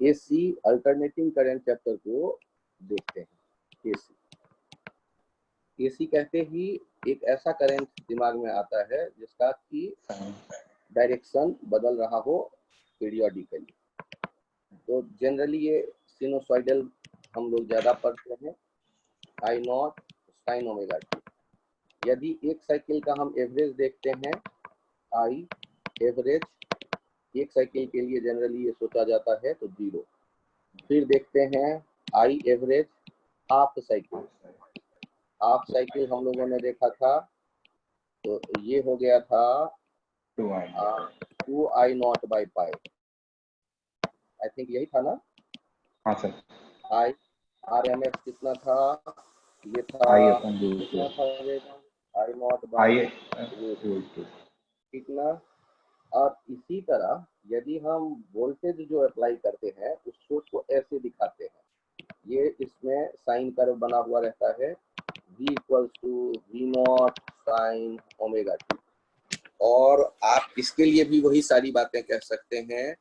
AC alternating current chapter को देखते हैं। एसी कहते ही एक ऐसा करंट दिमाग में आता है जिसका कि डायरेक्शन बदल रहा हो पीरियोडिकली। तो जनरली ये सिनुसॉइडल हम लोग ज़्यादा पढ़ते हैं, I naught sine omega T. यदि एक साइकिल का हम एवरेज देखते हैं, आई एवरेज एक साइकिल के लिए जनरली ये सोचा जाता है तो 0। फिर देखते हैं I average half cycle. Half cycle हम लोगों ने देखा था, तो ये हो गया था 2I0 by pi. I think यही था ना? हाँ सर। आई RMS कितना था? ये था कितना था? I0 बाई कितना। और इसी तरह यदि हम वोल्टेज जो अप्लाई करते हैं उस सोर्स को ऐसे दिखाते हैं, ये इसमें साइन कर्व बना हुआ रहता है, V = V0 sine omega T. और आप इसके लिए भी वही सारी बातें कह सकते हैं।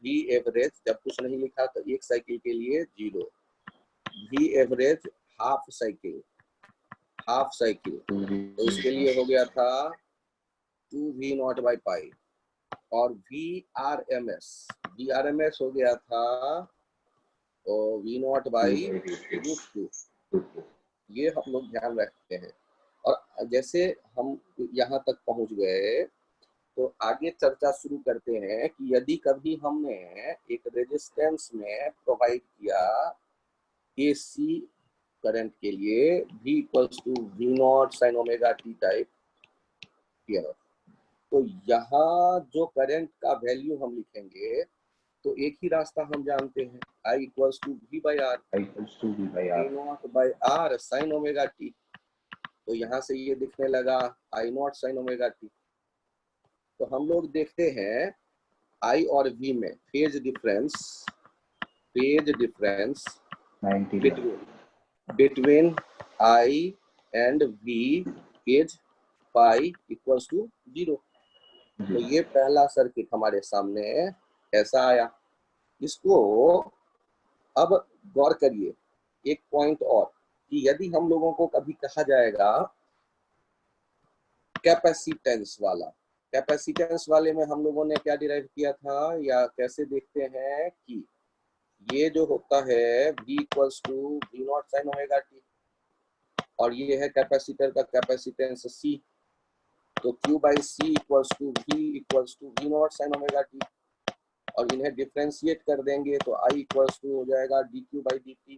V एवरेज जब कुछ नहीं लिखा तो एक साइकिल के लिए 0, V एवरेज हाफ साइकिल तो इसके लिए हो गया था 2V0 बाई पाई। और VRMS हो गया था तो V0 बाई √2। ये हम लोग ध्यान रखते हैं। और जैसे हम यहाँ तक पहुँच गए तो आगे चर्चा शुरू करते हैं कि यदि कभी हमने एक रेजिस्टेंस में प्रोवाइड किया एसी करंट के लिए V = V0 sine omega T type, तो यहाँ जो करंट का वैल्यू हम लिखेंगे तो एक ही रास्ता हम जानते हैं, I = V/R, V0/R sign omega T. तो यहाँ से ये दिखने लगा I0 साइन ओमेगा टी। तो हम लोग देखते हैं I और V में phase difference between I and V is pi = 0। तो ये पहला सर्किट हमारे सामने ऐसा आया। इसको अब गौर करिए एक पॉइंट और, कि यदि हम लोगों को कभी कहा जाएगा कैपेसिटेंस वाले में हम लोगों ने क्या डिराइव किया था या कैसे देखते हैं कि ये जो होता है V = V0 sine omega T और ये है कैपेसिटर का कैपेसिटेंस C, तो Q/C = V = V0 sine omega T. और इन्हें डिफरेंशिएट कर देंगे तो I = हो जाएगा dQ/dt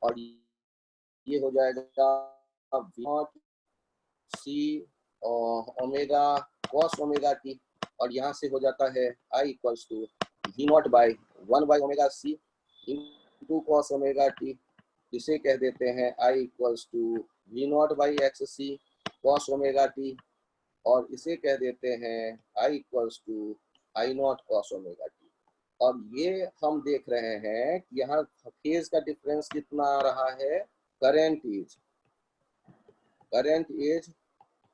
और ये हो जाएगा V0 C omega cos omega T. और यहाँ से हो जाता है I = V0/1/ओमेगा C into cos omega T. इसे कह देते हैं I = V0/XC cos omega T. और इसे कह देते हैं I = I0 cos omega T. और ये हम देख रहे हैं कि यहाँ फेज का डिफरेंस कितना आ रहा है, current is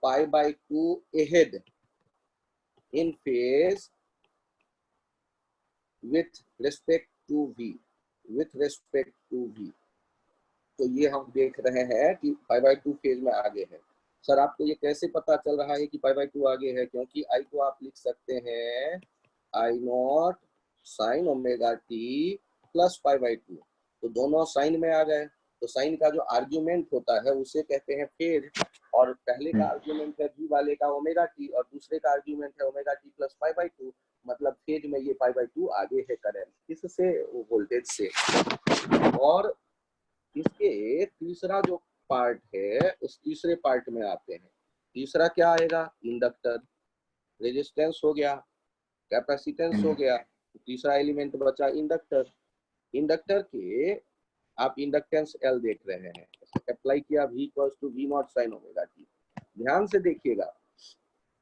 π/2 ahead in phase with respect to V। तो ये हम देख रहे हैं कि π/2 फेज में आगे है। सर आपको ये कैसे पता चल रहा है कि π/2 आगे है? क्योंकि I को आप लिख सकते हैं I0 sign omega t plus π/2, तो दोनों साइन में आ गए। तो साइन का जो आर्ग्यूमेंट होता है उसे कहते हैं फेज, और पहले का आर्ग्यूमेंट है V वाले का ओमेगा टी और दूसरे का आर्ग्यूमेंट है ओमेगा टी प्लस π/2, मतलब फेज में ये π/2 आगे है करंट किससे, वोल्टेज से। और इसके तीसरा जो पार्ट है उस तीसरे पार्ट में आते हैं। तीसरा क्या आएगा, इंडक्टर। रेजिस्टेंस हो गया, कैपेसिटेंस हो गया, तीसरा एलिमेंट बचा इंडक्टर। इंडक्टर के आप इंडक्टेंस L देख रहे हैं, अप्लाई किया V = V0 sine omega T. ध्यान से देखिएगा,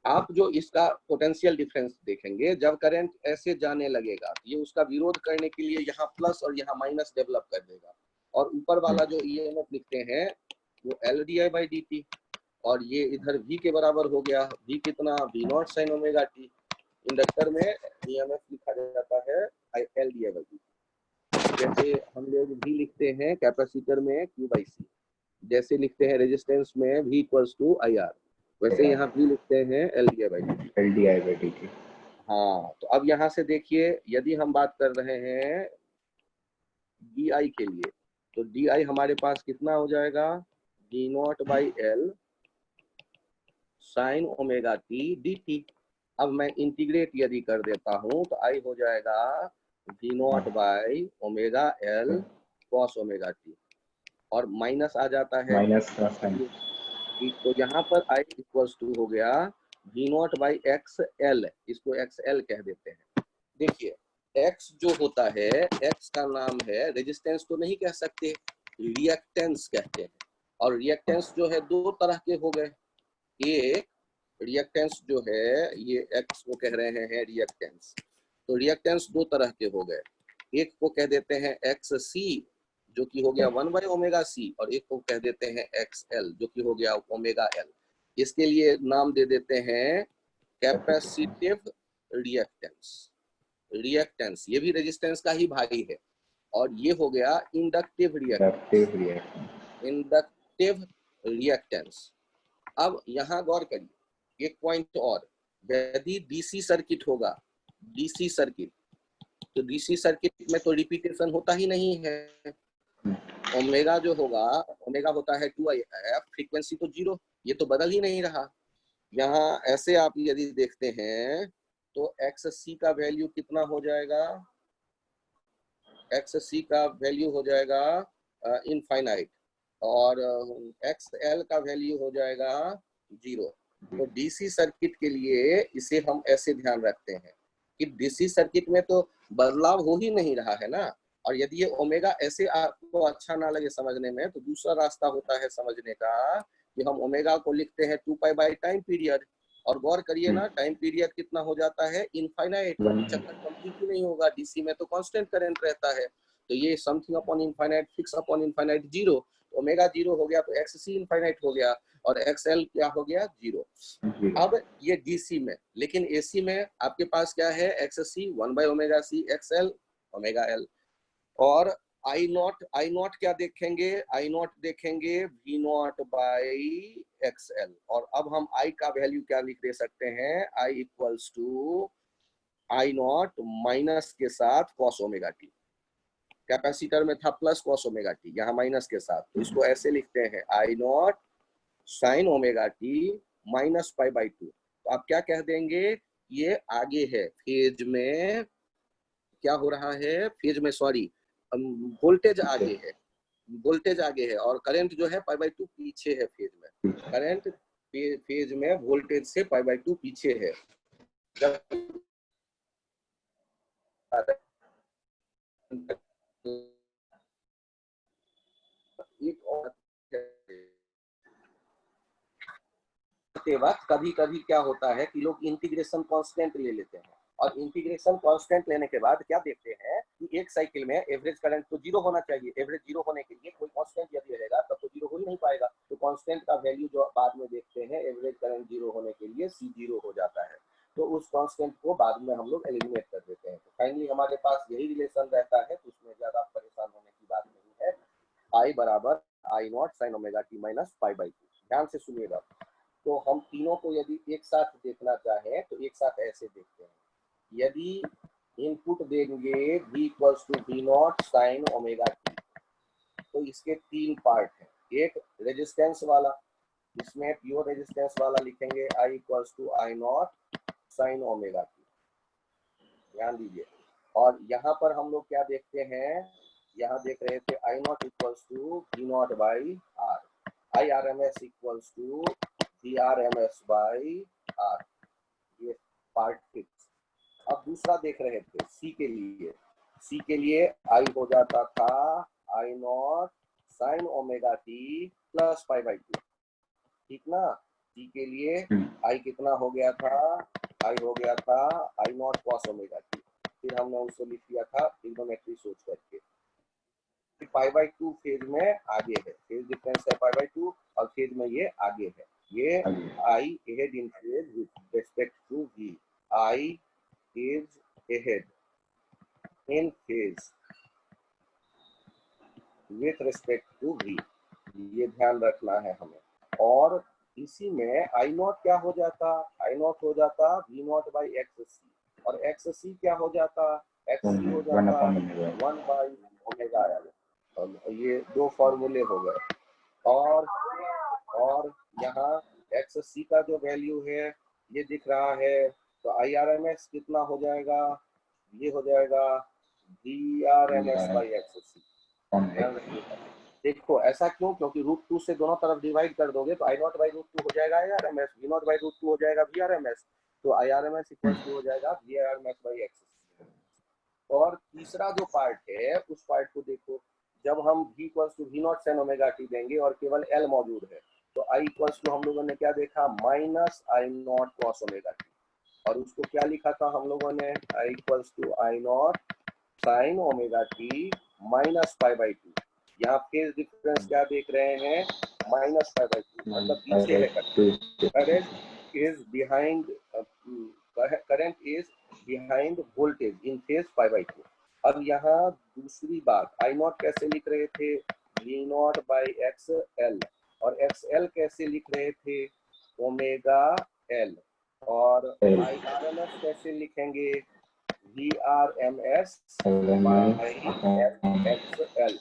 आप जो इसका पोटेंशियल डिफरेंस देखेंगे, जब करंट ऐसे जाने लगेगा ये उसका विरोध करने के लिए यहाँ प्लस और यहाँ माइनस डेवलप कर देगा। और ऊपर वाला जो EMF लिखते हैं वो LdI/dt, और ये इधर V के बराबर हो गया। V कितना, V0 sine omega T. Inductor में ईएमएफ लिखा जाता है L D I by D. जैसे हम लोग भी लिखते हैं कैपेसिटर में क्यू बाई सी, जैसे लिखते हैं रेजिस्टेंस में V equals to I R, वैसे यहाँ भी लिखते हैं L D I by D. L D I by D T. हाँ, तो अब यहाँ से देखिए, यदि हम बात कर रहे हैं डी आई के लिए, तो डी आई हमारे पास कितना हो जाएगा, D not by L sine omega T D T. अब मैं इंटीग्रेट यदि कर देता हूँ तो आई हो जाएगा D not by omega L cos omega T, और माइनस आ जाता है माइनस का साइन, तो यहाँ पर आई इक्वल्स टू हो गया V naught by X L, इसको एक्स एल कह देते हैं। देखिए एक्स जो होता है, एक्स का नाम है, रेजिस्टेंस तो नहीं कह सकते, रिएक्टेंस कहते हैं। और रिएक्टेंस जो है दो तरह के हो गए, एक रिएक्टेंस जो है ये एक्स को कह रहे हैं रिएक्टेंस, तो रिएक्टेंस दो तरह के हो गए, एक को कह देते हैं एक्स सी जो कि हो गया 1 ओमेगा सी, और एक को कह देते हैं एक्स एल जो कि हो गया ओमेगा एल। इसके लिए नाम दे देते हैं कैपेसिटिव रिएक्टेंस। रिएक्टेंस ये भी रेजिस्टेंस का ही भाई है, और ये हो गया इंडक्टिव रिएक्टेंस। Inductive reactance. अब यहाँ गौर करिए एक पॉइंट और, यदि डीसी सर्किट होगा, डीसी सर्किट, तो डीसी सर्किट में तो रिपीटेशन होता ही नहीं है। ओमेगा जो होगा, ओमेगा होता है 2IF, फ्रीक्वेंसी तो जीरो, ये तो बदल ही नहीं रहा। यहाँ ऐसे आप यदि देखते हैं तो एक्स सी का वैल्यू कितना हो जाएगा, एक्स सी का वैल्यू हो जाएगा इनफाइनाइट, और एक्स एल का वैल्यू हो जाएगा जीरो। तो डीसी सर्किट के लिए इसे हम ऐसे ध्यान रखते हैं कि डीसी सर्किट में तो बदलाव हो ही नहीं रहा है ना। और यदि ये ओमेगा ऐसे आपको अच्छा ना लगे समझने में, तो दूसरा रास्ता होता है समझने का कि हम ओमेगा को लिखते हैं 2 पाई बाई टाइम पीरियड, और गौर करिए ना टाइम पीरियड कितना हो जाता है इनफाइनाइट, कभी चक्कर कंप्लीट ही नहीं होगा, डीसी में तो कांस्टेंट करंट रहता है। तो ये something upon infinite, fix upon infinite zero, omega zero हो गया तो एक्स सी इनफाइनाइट हो गया, और एक्सएल क्या हो गया, जीरो। अब ये डीसी में, लेकिन एसी में आपके पास क्या है, X C 1 by omega C XL omega L, और आई नॉट क्या देखेंगे, आई नॉट देखेंगे वी नॉट बाई एक्सएल। और अब हम आई का वैल्यू क्या लिख दे सकते हैं, I equals to I naught minus के साथ कॉस ओमेगा टी। कैपेसिटर में था प्लस कॉस ओमेगा टी, यहाँ माइनस के साथ, तो इसको ऐसे लिखते हैं I naught sine omega T minus pi by two. तो आप क्या कह देंगे, ये आगे है फेज में, क्या हो रहा है फेज में, सॉरी वोल्टेज आगे है, वोल्टेज आगे है, और करंट जो है पाई बाई टू पीछे है फेज में, करंट फेज में वोल्टेज से पाई बाई टू पीछे है। जब एक और के वक्त कभी कभी क्या होता है कि लोग इंटीग्रेशन कांस्टेंट ले लेते हैं, और इंटीग्रेशन कांस्टेंट लेने के बाद क्या देखते हैं कि एक साइकिल में एवरेज करंट तो जीरो होना चाहिए, एवरेज जीरो होने के लिए कोई कांस्टेंट यदि रहेगा तब तो जीरो हो ही नहीं पाएगा, तो कांस्टेंट का वैल्यू जो बाद में देखते हैं एवरेज करंट जीरो होने के लिए सी जीरो हो जाता है, तो उस कांस्टेंट को बाद में हम लोग एलिमिनेट कर देते हैं। तो फाइनली हमारे पास यही रिलेशन रहता है, तो उसमें ज्यादा परेशान होने की बात नहीं है। आई बराबर I naught sine omega T minus pi by two. ध्यान से सुनिएगा, तो हम तीनों को यदि एक साथ देखना चाहें तो एक साथ ऐसे देखते हैं, यदि इनपुट देंगे v equals to V naught sine omega T, तो इसके तीन पार्ट हैं, एक रेजिस्टेंस वाला, इसमें प्योर रेजिस्टेंस वाला लिखेंगे i equals to I naught sine omega T, ध्यान दीजिए। और यहाँ पर हम लोग क्या देखते हैं, यहाँ देख रहे थे I naught equals to V naught by R, I R M S equals to VRMS by R, ये पार्ट फिक्स। अब दूसरा देख रहे थे सी के लिए, सी के लिए आई हो जाता था I naught sine omega t plus pi by two, ठीक ना। सी के लिए आई कितना हो गया था, आई हो गया था I naught cos omega T, फिर हमने उसको लिख दिया था ट्रिग्नोमेट्री सोच करके। पाई बाई टू फेज में आगे है, फेज डिफरेंस है पाई बाई टू, और फेज में ये आगे है, ये I ahead in phase with respect to V, I is ahead in phase with respect to v, ये ध्यान रखना है हमें। और इसी में आई नॉट क्या हो जाता, आई नॉट हो जाता v नॉट बाई एक्स सी, और एक्स सी क्या हो जाता, एक्स सी हो जाता 1 बाई ओमेगा एल। और ये दो फॉर्मूले हो गए। और यहाँ एक्स सी का जो वैल्यू है ये दिख रहा है, तो आई आर एम एस कितना हो जाएगा, ये हो जाएगा V R M S by X C. देखो ऐसा क्यों, क्योंकि रूट टू से दोनों तरफ डिवाइड कर दोगे तो I naught by root two हो जाएगा I R M S, V naught by root two हो जाएगा वी आर एम एस, तो I R M S equal to हो जाएगा V R M S by X. और तीसरा जो पार्ट है उस पार्ट को देखो, जब हम v equals to V naught sine omega T देंगे और केवल l मौजूद है, तो i इक्वल्स टू हम लोगों ने क्या देखा, minus I naught cos omega T, और उसको क्या लिखा था हम लोगों ने, i equals to I naught sine omega T minus pi by two. यहाँ फेज डिफरेंस क्या देख रहे हैं, माइनस पाई बाई टू, मतलब पीछे है current is behind, current is behind voltage in phase pi by to. अब यहाँ दूसरी बात, आई नॉट कैसे लिख रहे थे, V naught by X L, और एक्स एल कैसे लिख रहे थे, ओमेगा एल, और आई आर एम एस कैसे लिखेंगे, V R M S by X L,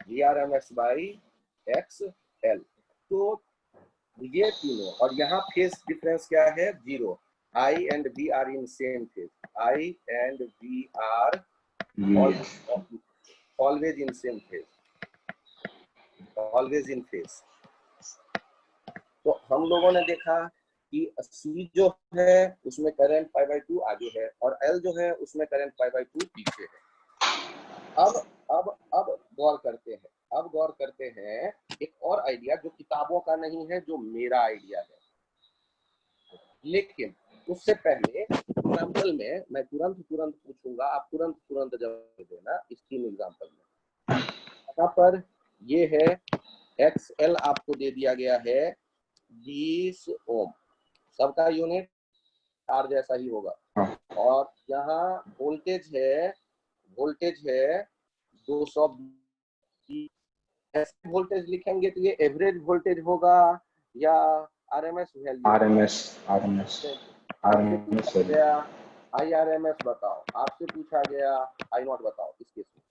V R M S by X L. तो ये तीनों, और यहाँ फेज डिफरेंस क्या है, zero. I and V are in same phase. I and V are always in same phase. Always in phase. तो हम लोगों ने देखा कि C जो है उसमें करंट पाई बाई टू आगे है, और L जो है उसमें करंट पाई बाई टू पीछे है। अब गौर करते हैं एक और आइडिया जो किताबों का नहीं है, जो मेरा आइडिया है। लेकिन उससे पहले एग्जाम्पल में मैं तुरंत पूछूंगा, आप तुरंत जवाब देना इस तीन एग्जाम्पल में। यहाँ पर ये है XL आपको दे दिया गया है 20 ओम, सबका यूनिट R जैसा ही होगा, और यहाँ वोल्टेज है 220। ऐसे वोल्टेज लिखेंगे तो ये एवरेज वोल्टेज होगा या आरएमएस वैल्यू, आरएमएस गया आईआरएमएस बताओ, आपसे पूछा गया आई नॉट बताओ इस केस में।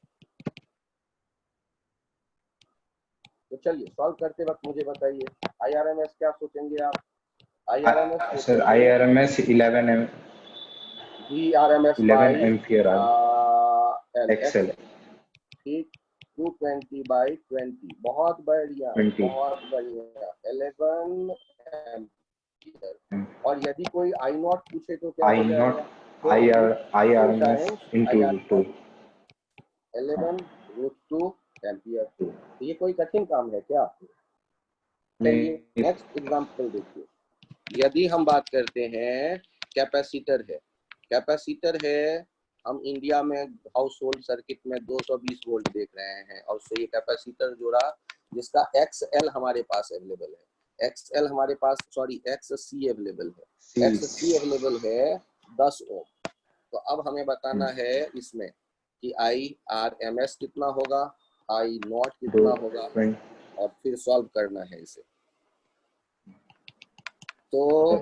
तो चलिए सॉल्व करते वक्त मुझे बताइए आईआरएमएस क्या सोचेंगे आप, IRMS sir IRMS 11 M VRMS 11 ampere XL, ठीक, 220 बाई 20, बहुत बढ़िया 11 एम्पियर। और यदि कोई आई नॉट पूछे तो क्या हो जाएगा, आईआरएमएस इनटू 2 11 रूट 2 एम्पियर। तो ये कोई कठिन काम है क्या? चलिए नेक्स्ट एग्जांपल देखिए। यदि हम बात करते हैं कैपेसिटर है, हम इंडिया में हाउस होल्ड सर्किट में 220 वोल्ट देख रहे हैं, और उससे ये कैपेसिटर जोड़ा जिसका XL हमारे पास अवेलेबल है, XL हमारे पास XC अवेलेबल है, XC अवेलेबल है 10 ओम। तो अब हमें बताना है इसमें कि IRMS कितना होगा, I नॉट कितना होगा, और फिर सॉल्व करना है इसे। तो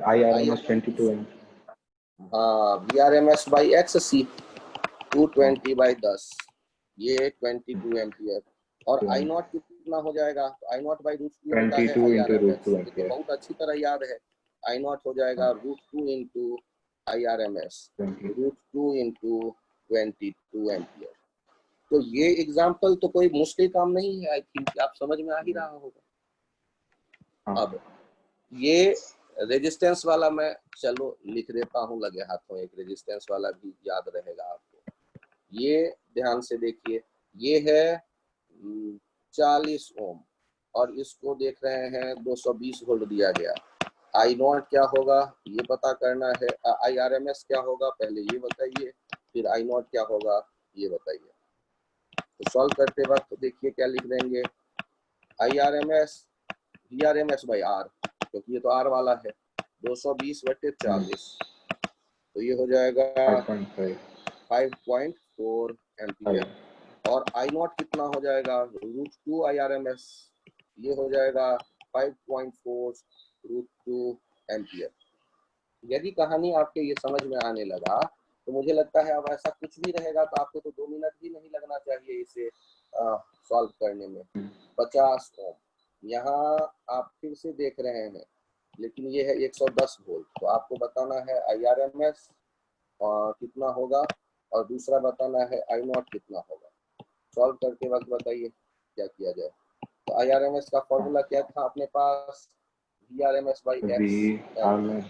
IRMS 22 M, VRMS by XC 220 by 10, ये 22 एम्पियर, और आई नॉट कितना हो जाएगा, तो आई नॉट बाई रूट 2 होता है IRMS, ये तो बहुत अच्छी तरह याद है। आई नॉट हो जाएगा root 2 into IRMS, root 2 into 22 ampere. तो ये एग्जाम्पल तो कोई मुश्किल काम नहीं है, आई थिंक आप समझ में आ ही रहा होगा। अब ये रेजिस्टेंस वाला मैं चलो लिख देता हूँ लगे हाथों, एक रेजिस्टेंस वाला भी याद रहेगा आपको। ये ध्यान से देखिए, ये है 40 ओम, और इसको देख रहे हैं 220 वोल्ट दिया गया। आई नॉट क्या होगा ये पता करना है, IRMS क्या होगा पहले ये बताइए, फिर आई नॉट क्या होगा ये बताइए। तो सॉल्व करते वक्त देखिए क्या लिख देंगे, IRMS VRMS बाई R, क्योंकि ये तो R वाला है, 220 बटे 40 तो ये हो जाएगा 5.4 एम्पियर। और आई नॉट कितना हो जाएगा, √2 IRMS, ये हो जाएगा 5.4 √2 एम्पियर। यदि कहानी आपके ये समझ में आने लगा तो मुझे लगता है अब ऐसा कुछ भी रहेगा तो आपको तो 2 मिनट भी नहीं लगना चाहिए इसे सॉल्व करने में। 50 ओम, यहाँ आप फिर से देख रहे हैं, लेकिन ये है 110 वोल्ट, तो आपको बताना है IRMS कितना होगा और दूसरा बताना है आई नॉट कितना होगा। सॉल्व करते वक्त बताइए क्या किया जाए। तो IRMS का फॉर्मूला क्या था अपने पास, VRMS बाई VRMS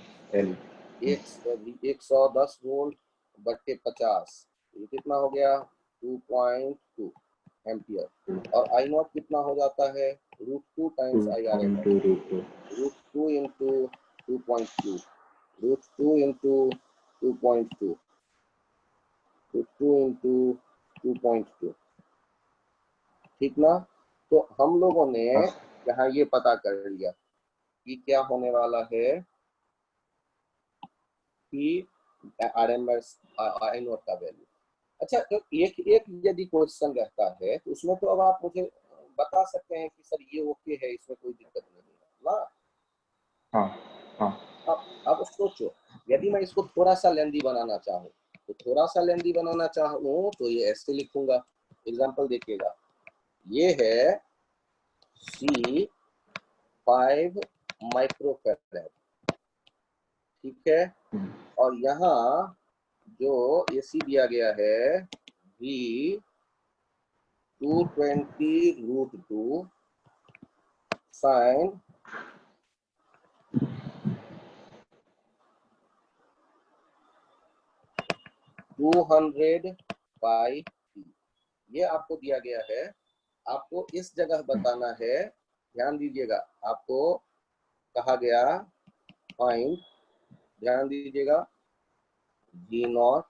110 वोल्ट बट्टे 50, ये कितना हो गया 2.2 एम्पियर। और आई नॉट कितना हो जाता है √2 times IRMS, √2 into 2.2, √2 into 2.2, √2 into 2.2, ठीक ना। तो हम लोगों ने यहाँ ये पता कर लिया कि क्या होने वाला है कि RMS आई नॉट का वैल्यू। अच्छा, तो एक यदि क्वेश्चन रहता है तो उसमें तो अब आप मुझे बता सकते हैं कि सर ये ओके है, इसमें कोई दिक्कत नहीं है ना। हाँ। अब सोचो, यदि मैं इसको थोड़ा सा लेंदी बनाना चाहूँ तो थोड़ा सा लेंदी बनाना चाहूँ तो ये ऐसे लिखूंगा। एग्जांपल देखिएगा, ये है C5 माइक्रोफैराड, ठीक है। और यहाँ जो AC दिया गया है V 220 √2 sin 200 पाई t, ये आपको दिया गया है। आपको इस जगह बताना है, ध्यान दीजिएगा, आपको कहा गया फाइंड, ध्यान दीजिएगा, V0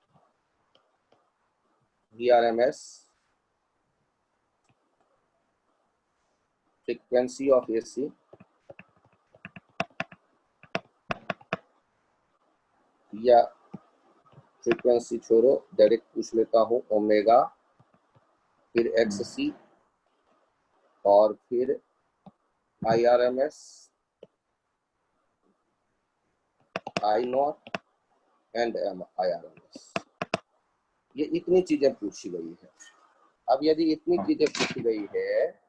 VRMS frequency of AC, या फ्रीक्वेंसी छोड़ो, डायरेक्ट पूछ लेता हूँ, ओमेगा, फिर XC और फिर IRMS, I0 एंड IRMS। ये इतनी चीजें पूछी गई है। अब यदि इतनी चीजें पूछी गई है,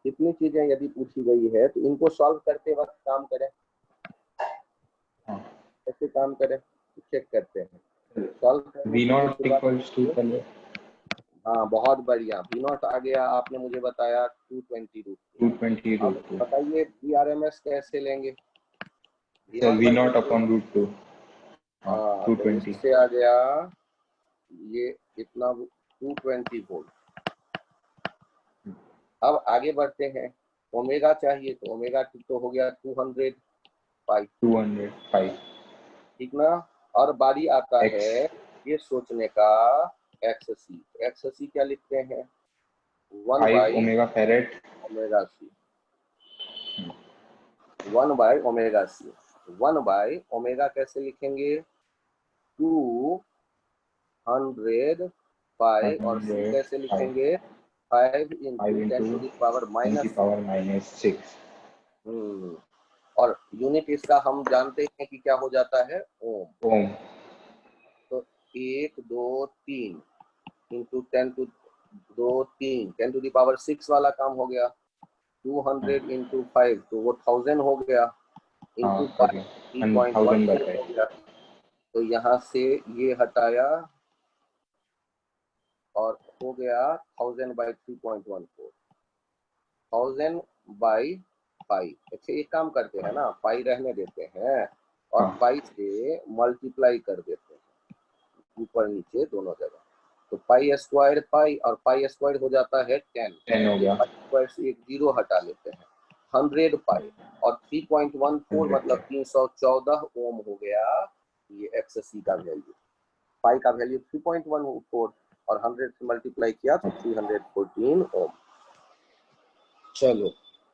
इतनी चीजें यदि पूछी गई है तो इनको सॉल्व करते वक्त काम करें, कैसे काम करें चेक करते हैं। सॉल्व V0 हाँ, बहुत बढ़िया, V0 आ गया, आपने मुझे बताया 220 अब बताइए VRMS कैसे लेंगे। V0 upon √2 हाँ, 220 इससे आ गया ये इतना 220 वोल्ट। अब आगे बढ़ते हैं, ओमेगा चाहिए तो ओमेगा तो हो गया 200 पाई, ठीक ना। और बारी आता है ये सोचने का XC, XC क्या लिखते हैं 1 by omega farad omega C, 1 by omega C, 1 by omega कैसे लिखेंगे 200 पाई, और C कैसे लिखेंगे 5 इंटू 10 टू द पावर -6। और यूनिट इसका हम जानते हैं कि क्या हो जाता है ओम। तो 1 2 3 into 10 to 2 3 10 to the power 6 वाला काम हो गया, 200 इंटू 5 तो वो 1000 हो गया, इंटू 3.1 हो गया। तो यहाँ से ये हटाया और हो गया 1000 बाई 3.14, 1000 बाई पाई। अच्छा, एक काम करते हैं ना, पाई रहने देते हैं और पाई से मल्टीप्लाई कर देते हैं ऊपर नीचे दोनों जगह। तो पाई स्क्वायर पाई और पाई स्क्वायर हो जाता है 10 हो गया, पाई स्क्वायर से एक जीरो हटा लेते हैं, 100 पाई और 3.14 मतलब 314 ओम हो गया ये XC का वैल्यू। पाई का वैल्यू 3.14 और 100 से मल्टीप्लाई किया तो 314 ओम। चलो,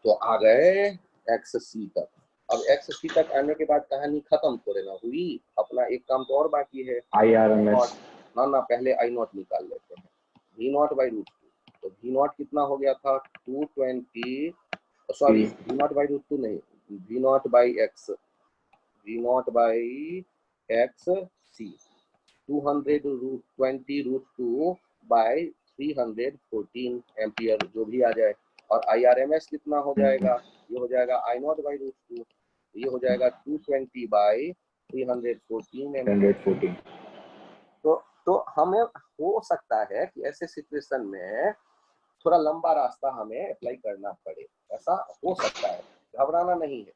तो आ गए XC तक। अब XC तक आने के बाद कहानी खत्म थोड़े ना हुई, अपना एक काम तो और बाकी है। IRMS ना पहले I नॉट निकाल लेते हैं, V नॉट बाई रूट 2। तो V नॉट कितना हो गया था 220, sorry V naught by root 2 नहीं, V naught by X, V naught by XC 220 root 2 by 314 ampere जो भी आ जाए। और IRMS कितना हो जाएगा, ये हो जाएगा I नॉट बाई रूट 2, ये हो जाएगा 220 बाई 314 एम्पियर। तो हमें हो सकता है कि ऐसे सिचुएशन में थोड़ा लंबा रास्ता हमें अप्लाई करना पड़े, ऐसा हो सकता है, घबराना नहीं है।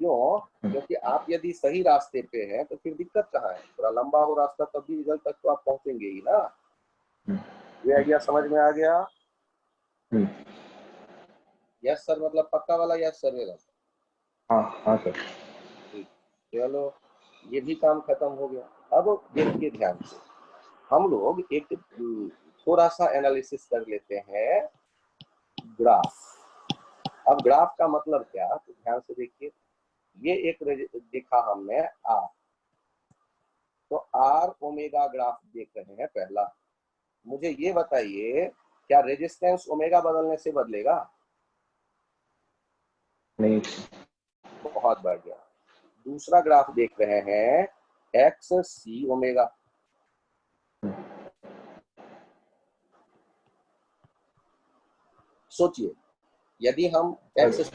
क्यों? क्योंकि आप यदि सही रास्ते पे हैं तो फिर दिक्कत कहाँ है, थोड़ा लंबा हो रास्ता तब भी रिजल्ट तक तो आप पहुंचेंगे ही ना। ये आइडिया समझ में आ गया? यस सर, मतलब पक्का वाला यस सर मेरा? हाँ सर। ठीक, चलो ये भी काम खत्म हो गया। अब देखिए ध्यान से, हम लोग एक थोड़ा सा एनालिसिस कर लेते हैं ग्राफ। अब ग्राफ का मतलब क्या, तो ध्यान से देखिए, ये एक दिखा हमने आर, तो आर ओमेगा ग्राफ देख रहे हैं पहला। मुझे ये बताइए क्या रेजिस्टेंस ओमेगा बदलने से बदलेगा? नहीं। बहुत बढ़िया। दूसरा ग्राफ देख रहे हैं एक्स सी ओमेगा, सोचिए यदि हम एक्स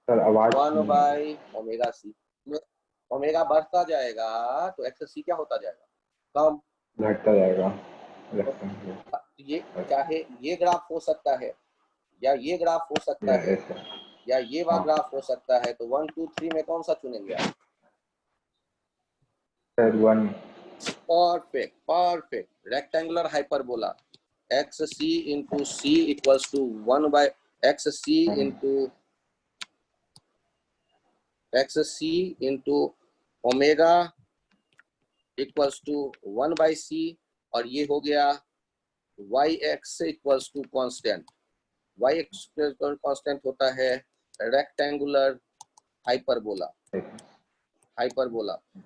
आवाज 1 बाई ओमेगा सी, ओमेगा बढ़ता जाएगा तो एक्स सी क्या होता जाएगा, कम घटता जाएगा। तो ये चाहे ये ग्राफ हो सकता है या ये ग्राफ हो सकता है या ये वाला ग्राफ हो सकता है, तो 1 2 3 में कौन सा चुनेंगे आप? Sir 1। Perfect perfect. Rectangular hyperbola X C into C equals to 1 by X C into omega equals to 1 by C, और ये हो गया Y X equals to constant. Y X constant होता है रेक्टेंगुलर हाइपरबोला।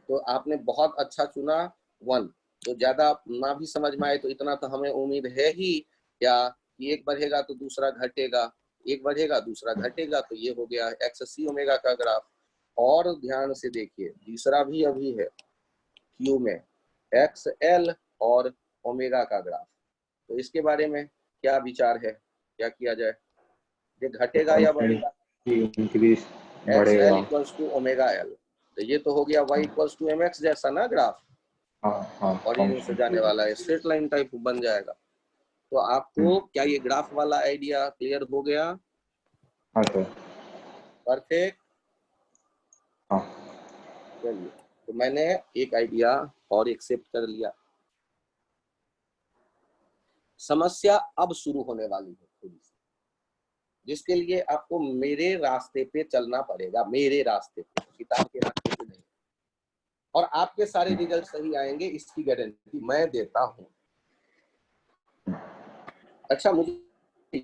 तो आपने बहुत अच्छा चुना 1। तो ज्यादा ना भी समझ में आए तो इतना तो हमें उम्मीद है ही क्या कि एक बढ़ेगा तो दूसरा घटेगा, एक बढ़ेगा दूसरा घटेगा, तो ये हो गया एक्स सी ओमेगा का ग्राफ। और ध्यान से देखिए तीसरा भी अभी है क्यू में एक्स एल और ओमेगा का ग्राफ। तो इसके बारे में क्या विचार है, क्या किया जाए, ये घटेगा या बढ़ेगा? इंक्रीज एक्स एल बढ़ेगा। इक्वल्स टू ओमेगा एल, तो ये तो हो गया y equals to M X जैसा ना ग्राफ, हाँ ओरिजिन से जाने वाला है, स्ट्रेट लाइन टाइप बन जाएगा। तो आपको क्या ये ग्राफ वाला आइडिया क्लियर हो गया? हाँ सर। परफेक्ट। हाँ चलिए, तो मैंने एक आइडिया और एक्सेप्ट कर लिया। समस्या अब शुरू होने वाली है थोड़ी सी, जिसके लिए आपको मेरे रास्ते पे चलना पड़ेगा, मेरे रास्ते पे, किताब के रास्ते पे नहीं। और आपके सारे रिजल्ट सही आएंगे, इसकी गारंटी मैं देता हूं। अच्छा, मुझे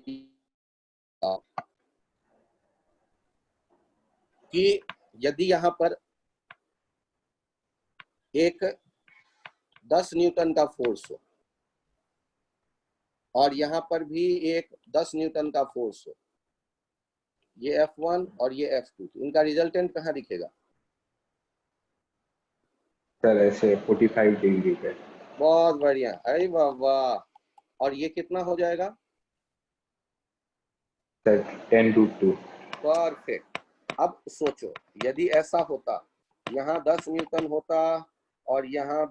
कि यदि यहाँ पर एक 10 न्यूटन का फोर्स हो और यहाँ पर भी एक 10 न्यूटन का फोर्स हो, ये F1 और ये F2, तो इनका रिजल्टेंट कहाँ दिखेगा? सर ऐसे 45 डिग्री पे। बहुत बढ़िया, अरे वाह वाह। और ये कितना हो जाएगा? Sir 10 root 2। परफेक्ट। अब सोचो यदि ऐसा होता, यहाँ 10 न्यूटन होता और यहाँ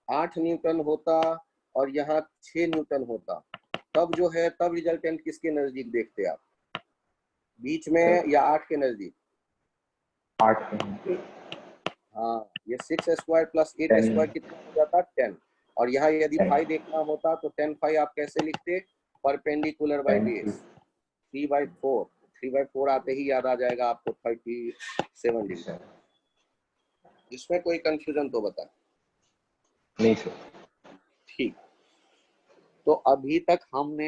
8 न्यूटन होता और यहाँ 6 न्यूटन होता, तब जो है तब रिजल्टेंट किसके नजदीक देखते आप, बीच में या 8 के नजदीक? 8। हाँ, ये 6 स्क्वायर प्लस 8 स्क्वायर कितना हो जाता? 10। और यहाँ यदि फाई देखना होता तो 10 फाई आप कैसे लिखते? Perpendicular by base 3/4। 3/4 आते ही याद आ जाएगा आपको 37 डिग्री। इसमें कोई कंफ्यूजन तो बता? नहीं सर। ठीक। तो अभी तक हमने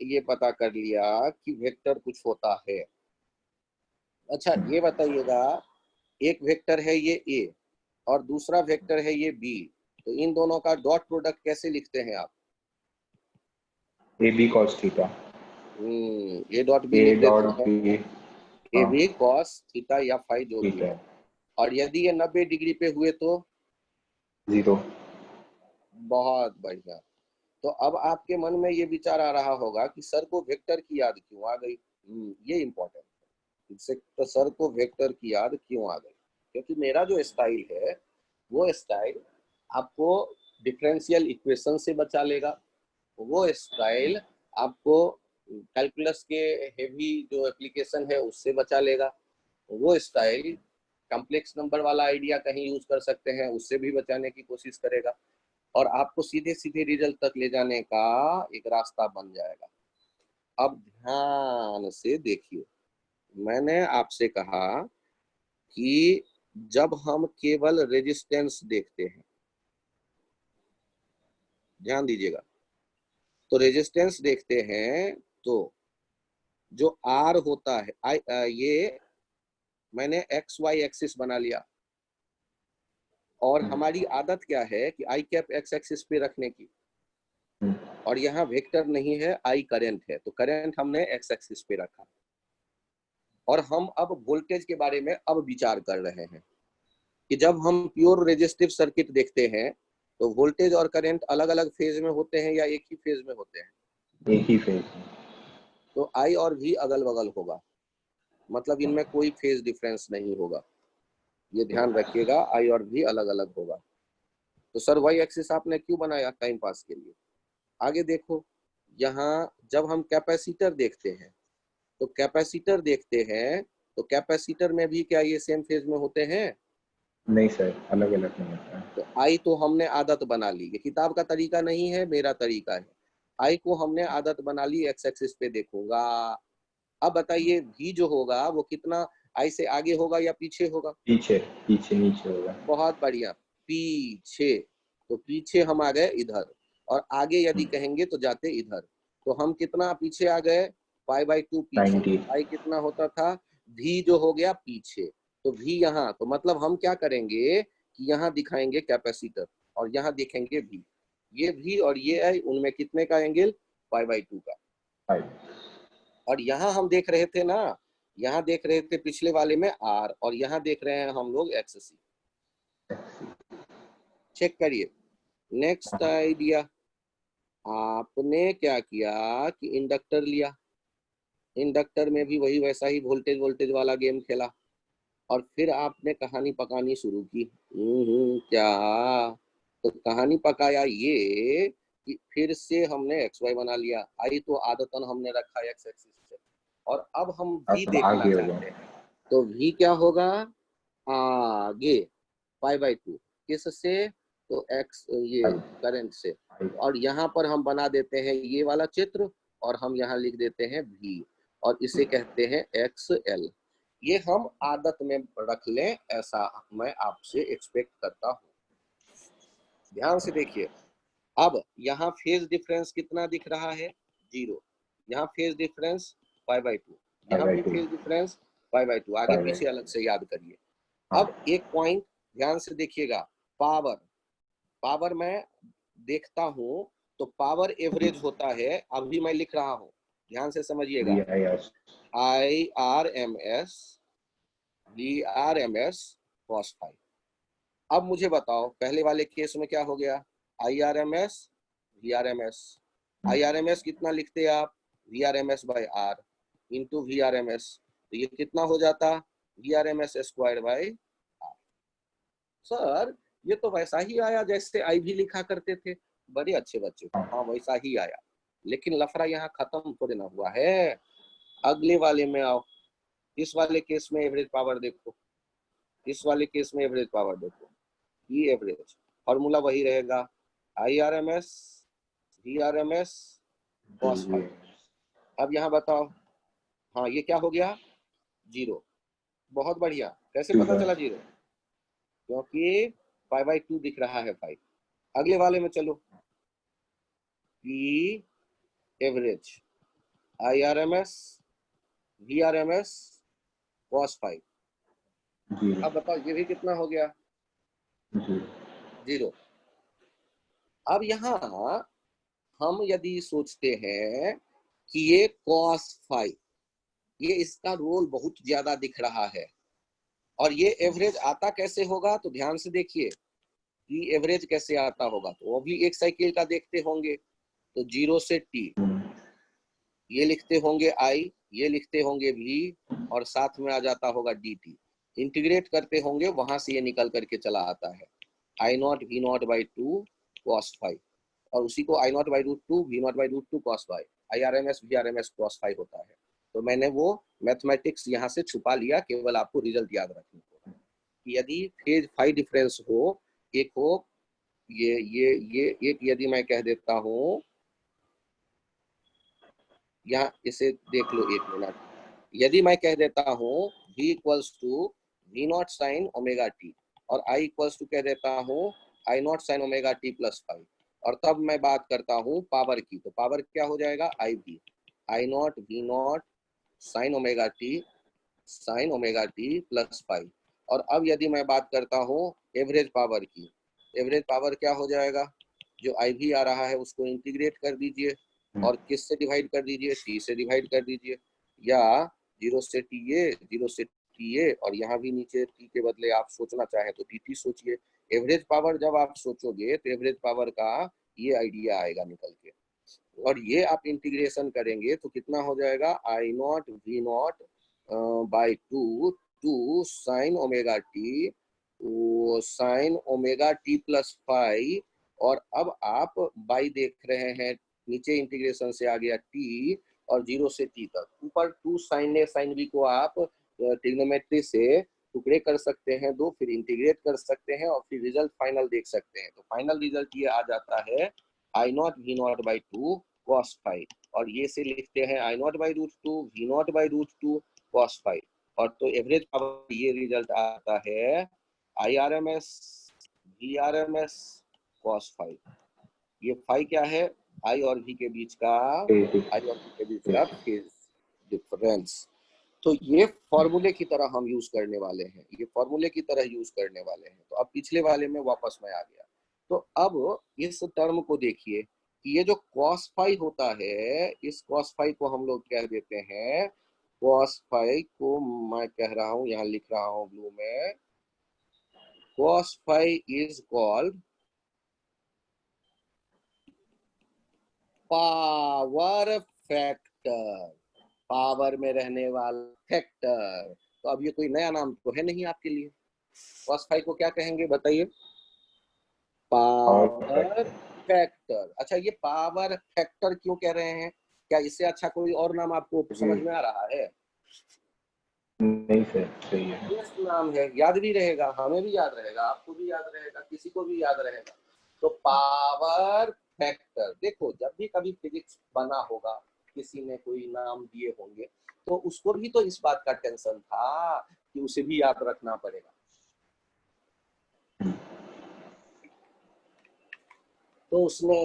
ये पता कर लिया कि वेक्टर कुछ होता है। अच्छा ये बताइएगा, एक वेक्टर है ये ए और दूसरा वेक्टर है ये बी, तो इन दोनों का डॉट प्रोडक्ट कैसे लिखते हैं आप? A B cos theta. A dot B A लिख डॉट देते हैं, B A B cos theta या फाई जो भी थीटा है। और यदि ये 90 डिग्री पे हुए तो? 0। बहुत बढ़िया। तो अब आपके मन में ये विचार आ रहा होगा कि सर को वेक्टर की याद क्यों आ गई। ये इंपॉर्टेंट है, इससे तो सर को वेक्टर की याद क्यों आ गई, क्योंकि मेरा जो स्टाइल है वो स्टाइल आपको डिफरेंशियल इक्वेशन से बचा लेगा, वो स्टाइल आपको कैलकुलस के हेवी जो एप्लीकेशन है उससे बचा लेगा, वो स्टाइल कॉम्प्लेक्स नंबर वाला आइडिया कहीं यूज कर सकते हैं उससे भी बचाने की कोशिश करेगा, और आपको सीधे सीधे रिजल्ट तक ले जाने का एक रास्ता बन जाएगा। अब ध्यान से देखिए, मैंने आपसे कहा कि जब हम केवल रेजिस्टेंस देखते हैं, ध्यान दीजिएगा, तो रेजिस्टेंस देखते हैं तो जो आर होता है ये मैंने एक्स वाई एक्सिस बना लिया, और हमारी आदत क्या है कि आई कैप एक्स एक्सिस पे रखने की, और यहाँ वेक्टर नहीं है, आई करंट है, तो करंट हमने एक्स एक्सिस पे रखा। और हम अब वोल्टेज के बारे में अब विचार कर रहे हैं कि जब हम प्योर रेजिस्टिव सर्किट देखते हैं तो वोल्टेज और करंट अलग अलग फेज में होते हैं या एक ही फेज में होते हैं? एक ही फेज। तो आई और भी अगल बगल होगा, मतलब इनमें कोई फेज डिफरेंस नहीं होगा, ये ध्यान रखिएगा, आई और भी अलग अलग होगा। तो सर वाई एक्सिस आपने क्यों बनाया? टाइम पास के लिए। आगे देखो, यहाँ जब हम कैपेसिटर देखते हैं तो कैपेसिटर देखते हैं तो कैपेसिटर में भी क्या ये सेम फेज में होते हैं? नहीं सर, अलग अलग नहीं होता है। तो आई तो हमने आदत बना ली, ये किताब का तरीका नहीं है, मेरा तरीका है। आई को हमने आदत बना ली, एक्स एक्सिस पे देखूंगा। अब बताइए भी जो होगा वो कितना आई से आगे होगा या पीछे होगा? पीछे, पीछे नीचे होगा। बहुत बढ़िया, पीछे। तो पीछे हम आ गए इधर, और आगे यदि कहेंगे तो जाते इधर। तो हम कितना पीछे आ गए? π/2 पीछे। 90। आई कितना होता था? भी जो हो गया पीछे, तो भी यहाँ, तो मतलब हम क्या करेंगे कि यहाँ दिखाएंगे कैपेसिटर और यहाँ देखेंगे भी, ये भी और ये आई, उनमें कितने का एंगल? π/2 का। 5। और यहाँ हम देख रहे थे ना, यहाँ देख रहे थे पिछले वाले में आर, और यहाँ देख रहे हैं हम लोग एक्स सी। चेक करिए। नेक्स्ट आइडिया, आपने क्या किया कि इंडक्टर लिया, इंडक्टर में भी वही वैसा ही वोल्टेज वोल्टेज वाला गेम खेला, और फिर आपने कहानी पकानी शुरू की। क्या? तो कहानी पकाया ये कि फिर से हमने एक्स वाई बना लिया, आई तो आदतन हमने रखा एक्स एक्सिस से, और अब हम भी अब देखना आगे होगा। चाहते हैं। तो भी क्या होगा? आगे π/2, किससे? तो एक्स ये 5। करंट से। और यहाँ पर हम बना देते हैं ये वाला चित्र, और हम यहाँ लिख देते हैं भी, और इसे कहते हैं एक्स एल। ये हम आदत में रख लें, ऐसा मैं आपसे एक्सपेक्ट करता हूँ। ध्यान से देखिए, अब यहाँ फेज डिफरेंस कितना दिख रहा है? 0। यहाँ फेज डिफरेंस π/2, यहाँ भी 5/2। Phase difference π/2। आगे पीछे 5/2। अलग से याद करिए। हाँ। अब एक पॉइंट ध्यान से देखिएगा, पावर, पावर मैं देखता हूं तो पावर एवरेज होता है, अभी मैं लिख रहा हूं, ध्यान से समझिएगा, VIS। IRMS VRMS cos phi. अब मुझे बताओ पहले वाले केस में क्या हो गया? IRMS VRMS, IRMS कितना लिखते आप? VRMS/R इंटू VRMS, तो ये कितना हो जाता? VRMS² R। सर ये तो वैसा ही आया जैसे आई भी लिखा करते थे, बड़े अच्छे बच्चे थे, हाँ वैसा ही आया, लेकिन लफड़ा यहाँ खत्म थोड़े ना हुआ है। अगले वाले में आओ, इस वाले केस में एवरेज पावर देखो, इस वाले केस में एवरेज पावर देखो, ये एवरेज फॉर्मूला वही रहेगा, IRMS VRMS cos फाई। अब यहाँ बताओ, हाँ ये क्या हो गया? 0। बहुत बढ़िया, कैसे 2 पता सर। चला 0? क्योंकि π/2 दिख रहा है 5। अगले वाले में चलो, P average, IRMS, VRMS, cos phi। Zero अब बताओ ये भी कितना हो गया? जीरो 0। अब यहाँ हम यदि सोचते हैं कि ये cos phi, ये इसका रोल बहुत ज्यादा दिख रहा है, और ये एवरेज आता कैसे होगा? तो ध्यान से देखिए कि एवरेज कैसे आता होगा। तो वो भी एक साइकिल का देखते होंगे। तो 0 से T, ये लिखते होंगे I, ये लिखते होंगे V, और साथ में आ जाता होगा DT। इंटीग्रेट करते होंगे, वहां से ये निकल करके चला आता है I0 V0 by 2 cos phi, और उसी को I0 by root 2 V0 by root 2 cos phi, IRMS VRMS cos phi होता है। तो मैंने वो मैथमेटिक्स यहाँ से छुपा लिया, केवल आपको रिजल्ट याद रखने को। यदि फेज फाई डिफरेंस हो, एक हो ये एक, यदि मैं कह देता हूँ, यहाँ इसे देख लो एक मिनट, यदि मैं कह देता हूँ V equals to V0 sine omega T, और I इक्वल्स टू कह देता हूँ I0 sign omega t plus 5, और तब मैं बात करता हूँ पावर की, तो पावर क्या हो जाएगा? IV I0 V0 sine omega t plus 5। और अब यदि मैं बात करता हूँ एवरेज पावर की, एवरेज पावर क्या हो जाएगा? जो IV आ रहा है उसको इंटीग्रेट कर दीजिए, और किस से डिवाइड कर दीजिए? T से डिवाइड कर दीजिए, या 0 से TA, 0 से TA, और यहाँ भी नीचे T के बदले आप सोचना चाहें तो TT सोचिए। एवरेज पावर जब आप सोचोगे तो एवरेज पावर का ये आइडिया आएगा निकल के, और ये आप इंटीग्रेशन करेंगे तो कितना हो जाएगा? I0 V0 by 2 sign omega T, sign omega t plus 5, और अब आप बाई देख रहे हैं, नीचे इंटीग्रेशन से आ गया T, और 0 से T तक, ऊपर 2 साइन ए साइन बी को आप ट्रिग्नोमेट्री से टुकड़े कर सकते हैं दो, फिर इंटीग्रेट कर सकते हैं, और फिर रिजल्ट फाइनल देख सकते हैं। तो फाइनल रिजल्ट ये आ जाता है I0 V0 by 2 cos phi, और ये से लिखते हैं I0 by root 2 V0 by root 2 cos phi, और तो एवरेज पावर ये रिजल्ट आता है IRMS VRMS cos phi। ये phi क्या है? I और V के बीच का, I और V के बीच का फेज डिफरेंस। तो ये फॉर्मूले की तरह हम यूज करने वाले हैं, ये फॉर्मूले की तरह यूज करने वाले हैं। तो अब पिछले वाले में वापस मैं आ गया। तो अब इस टर्म को देखिए कि ये जो cos phi होता है, इस cos phi को हम लोग क्या देते हैं? cos phi को मैं कह रहा हूं, यहाँ लिख रहा हूं ब्लू में, cos phi is called power factor, power में रहने वाला फैक्टर। तो अब ये कोई नया नाम तो है नहीं आपके लिए। cos phi को क्या कहेंगे बताइए? Power factor. अच्छा, ये पावर फैक्टर क्यों कह रहे हैं? क्या इससे अच्छा कोई और नाम आपको समझ में आ रहा है? नहीं सर, सही है। बेस्ट नाम है, याद भी रहेगा, हमें भी याद रहेगा, आपको भी याद रहेगा, किसी को भी याद रहेगा। तो पावर फैक्टर, देखो जब भी कभी फिजिक्स बना होगा, किसी ने कोई नाम दिए होंगे, तो उसको भी तो इस बात का टेंशन था कि उसे भी याद रखना पड़ेगा। तो उसने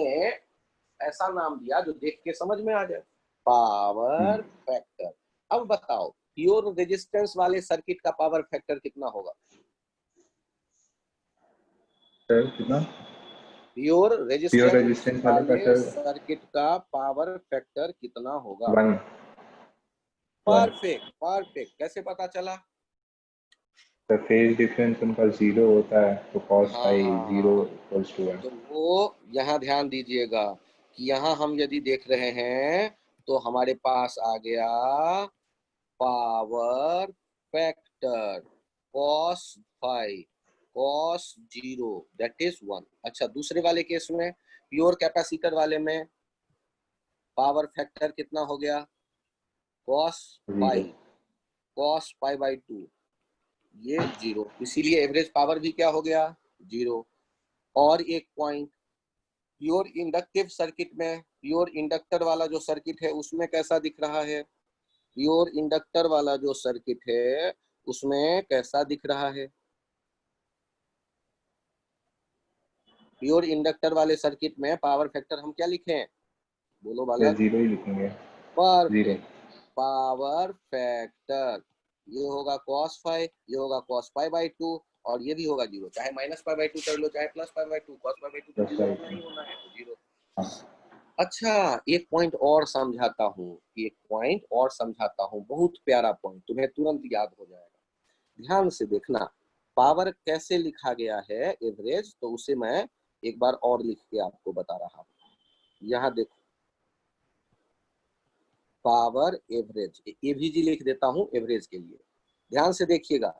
ऐसा नाम दिया जो देख के समझ में आ जाए, पावर फैक्टर। अब बताओ प्योर रेजिस्टेंस वाले सर्किट का पावर फैक्टर कितना होगा? सर कितना? प्योर प्योर रेजिस्टेंस रेजिस्टेंस वाले का वाले सर सर्किट का पावर फैक्टर कितना होगा? 1 1। परफेक्ट परफेक्ट, कैसे पता चला? सर फेज डिफरेंस उनका 0 होता है, तो cos phi 0 हाँ, इक्वल्स टू 1। तो वो यहाँ ध्यान दीजिएगा कि यहाँ हम यदि देख रहे हैं तो हमारे पास आ गया power factor cos phi cos 0 that is 1। अच्छा, दूसरे वाले केस में, प्योर कैपेसिटर वाले में पावर फैक्टर कितना हो गया? cos pi 0 cos pi by 2, ये 0, इसीलिए एवरेज पावर भी क्या हो गया? 0। और एक पॉइंट, प्योर इंडक्टिव सर्किट में, प्योर इंडक्टर वाला जो सर्किट है उसमें कैसा दिख रहा है? प्योर इंडक्टर वाला जो सर्किट है उसमें कैसा दिख रहा है? प्योर इंडक्टर वाले सर्किट में पावर फैक्टर हम क्या लिखें? बोलो बालक। 0 ही लिखेंगे। परफेक्ट। पावर फैक्टर ये होगा cos फाइव, ये होगा cos पाई बाई 2 और ये भी होगा 0, चाहे माइनस पाई बाई 2 कर लो चाहे plus pi by 2, cos pi by 2 तो 0 होना ही होना है, तो 0। अच्छा एक पॉइंट और समझाता हूँ, एक पॉइंट और समझाता हूँ, बहुत प्यारा पॉइंट, तुम्हें तुरंत याद हो जाएगा। ध्यान से देखना, पावर कैसे लिखा गया है एवरेज, तो उसे मैं एक बार और लिख के आपको बता रहा हूँ। यहाँ देखो, पावर एवरेज, एवीजी लिख देता हूँ एवरेज के लिए, ध्यान से देखिएगा।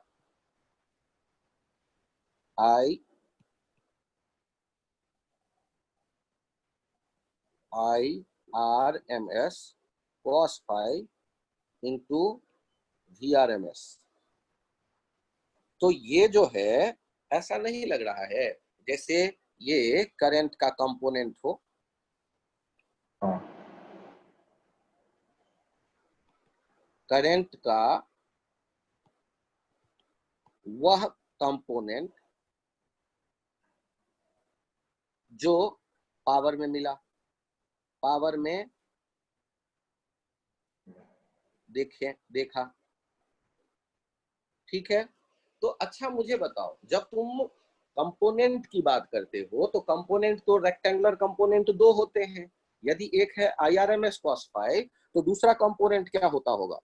IRMS cos five into VRMS। तो ये जो है ऐसा नहीं लग रहा है जैसे ये करंट का कंपोनेंट हो। करंट का वह कंपोनेंट जो पावर में मिला, पावर में देखा, ठीक है। तो अच्छा मुझे बताओ, जब तुम कंपोनेंट की बात करते हो तो कंपोनेंट तो रेक्टेंगुलर कंपोनेंट दो होते हैं, यदि एक है IRMS cos फाइव तो दूसरा कंपोनेंट क्या होता होगा?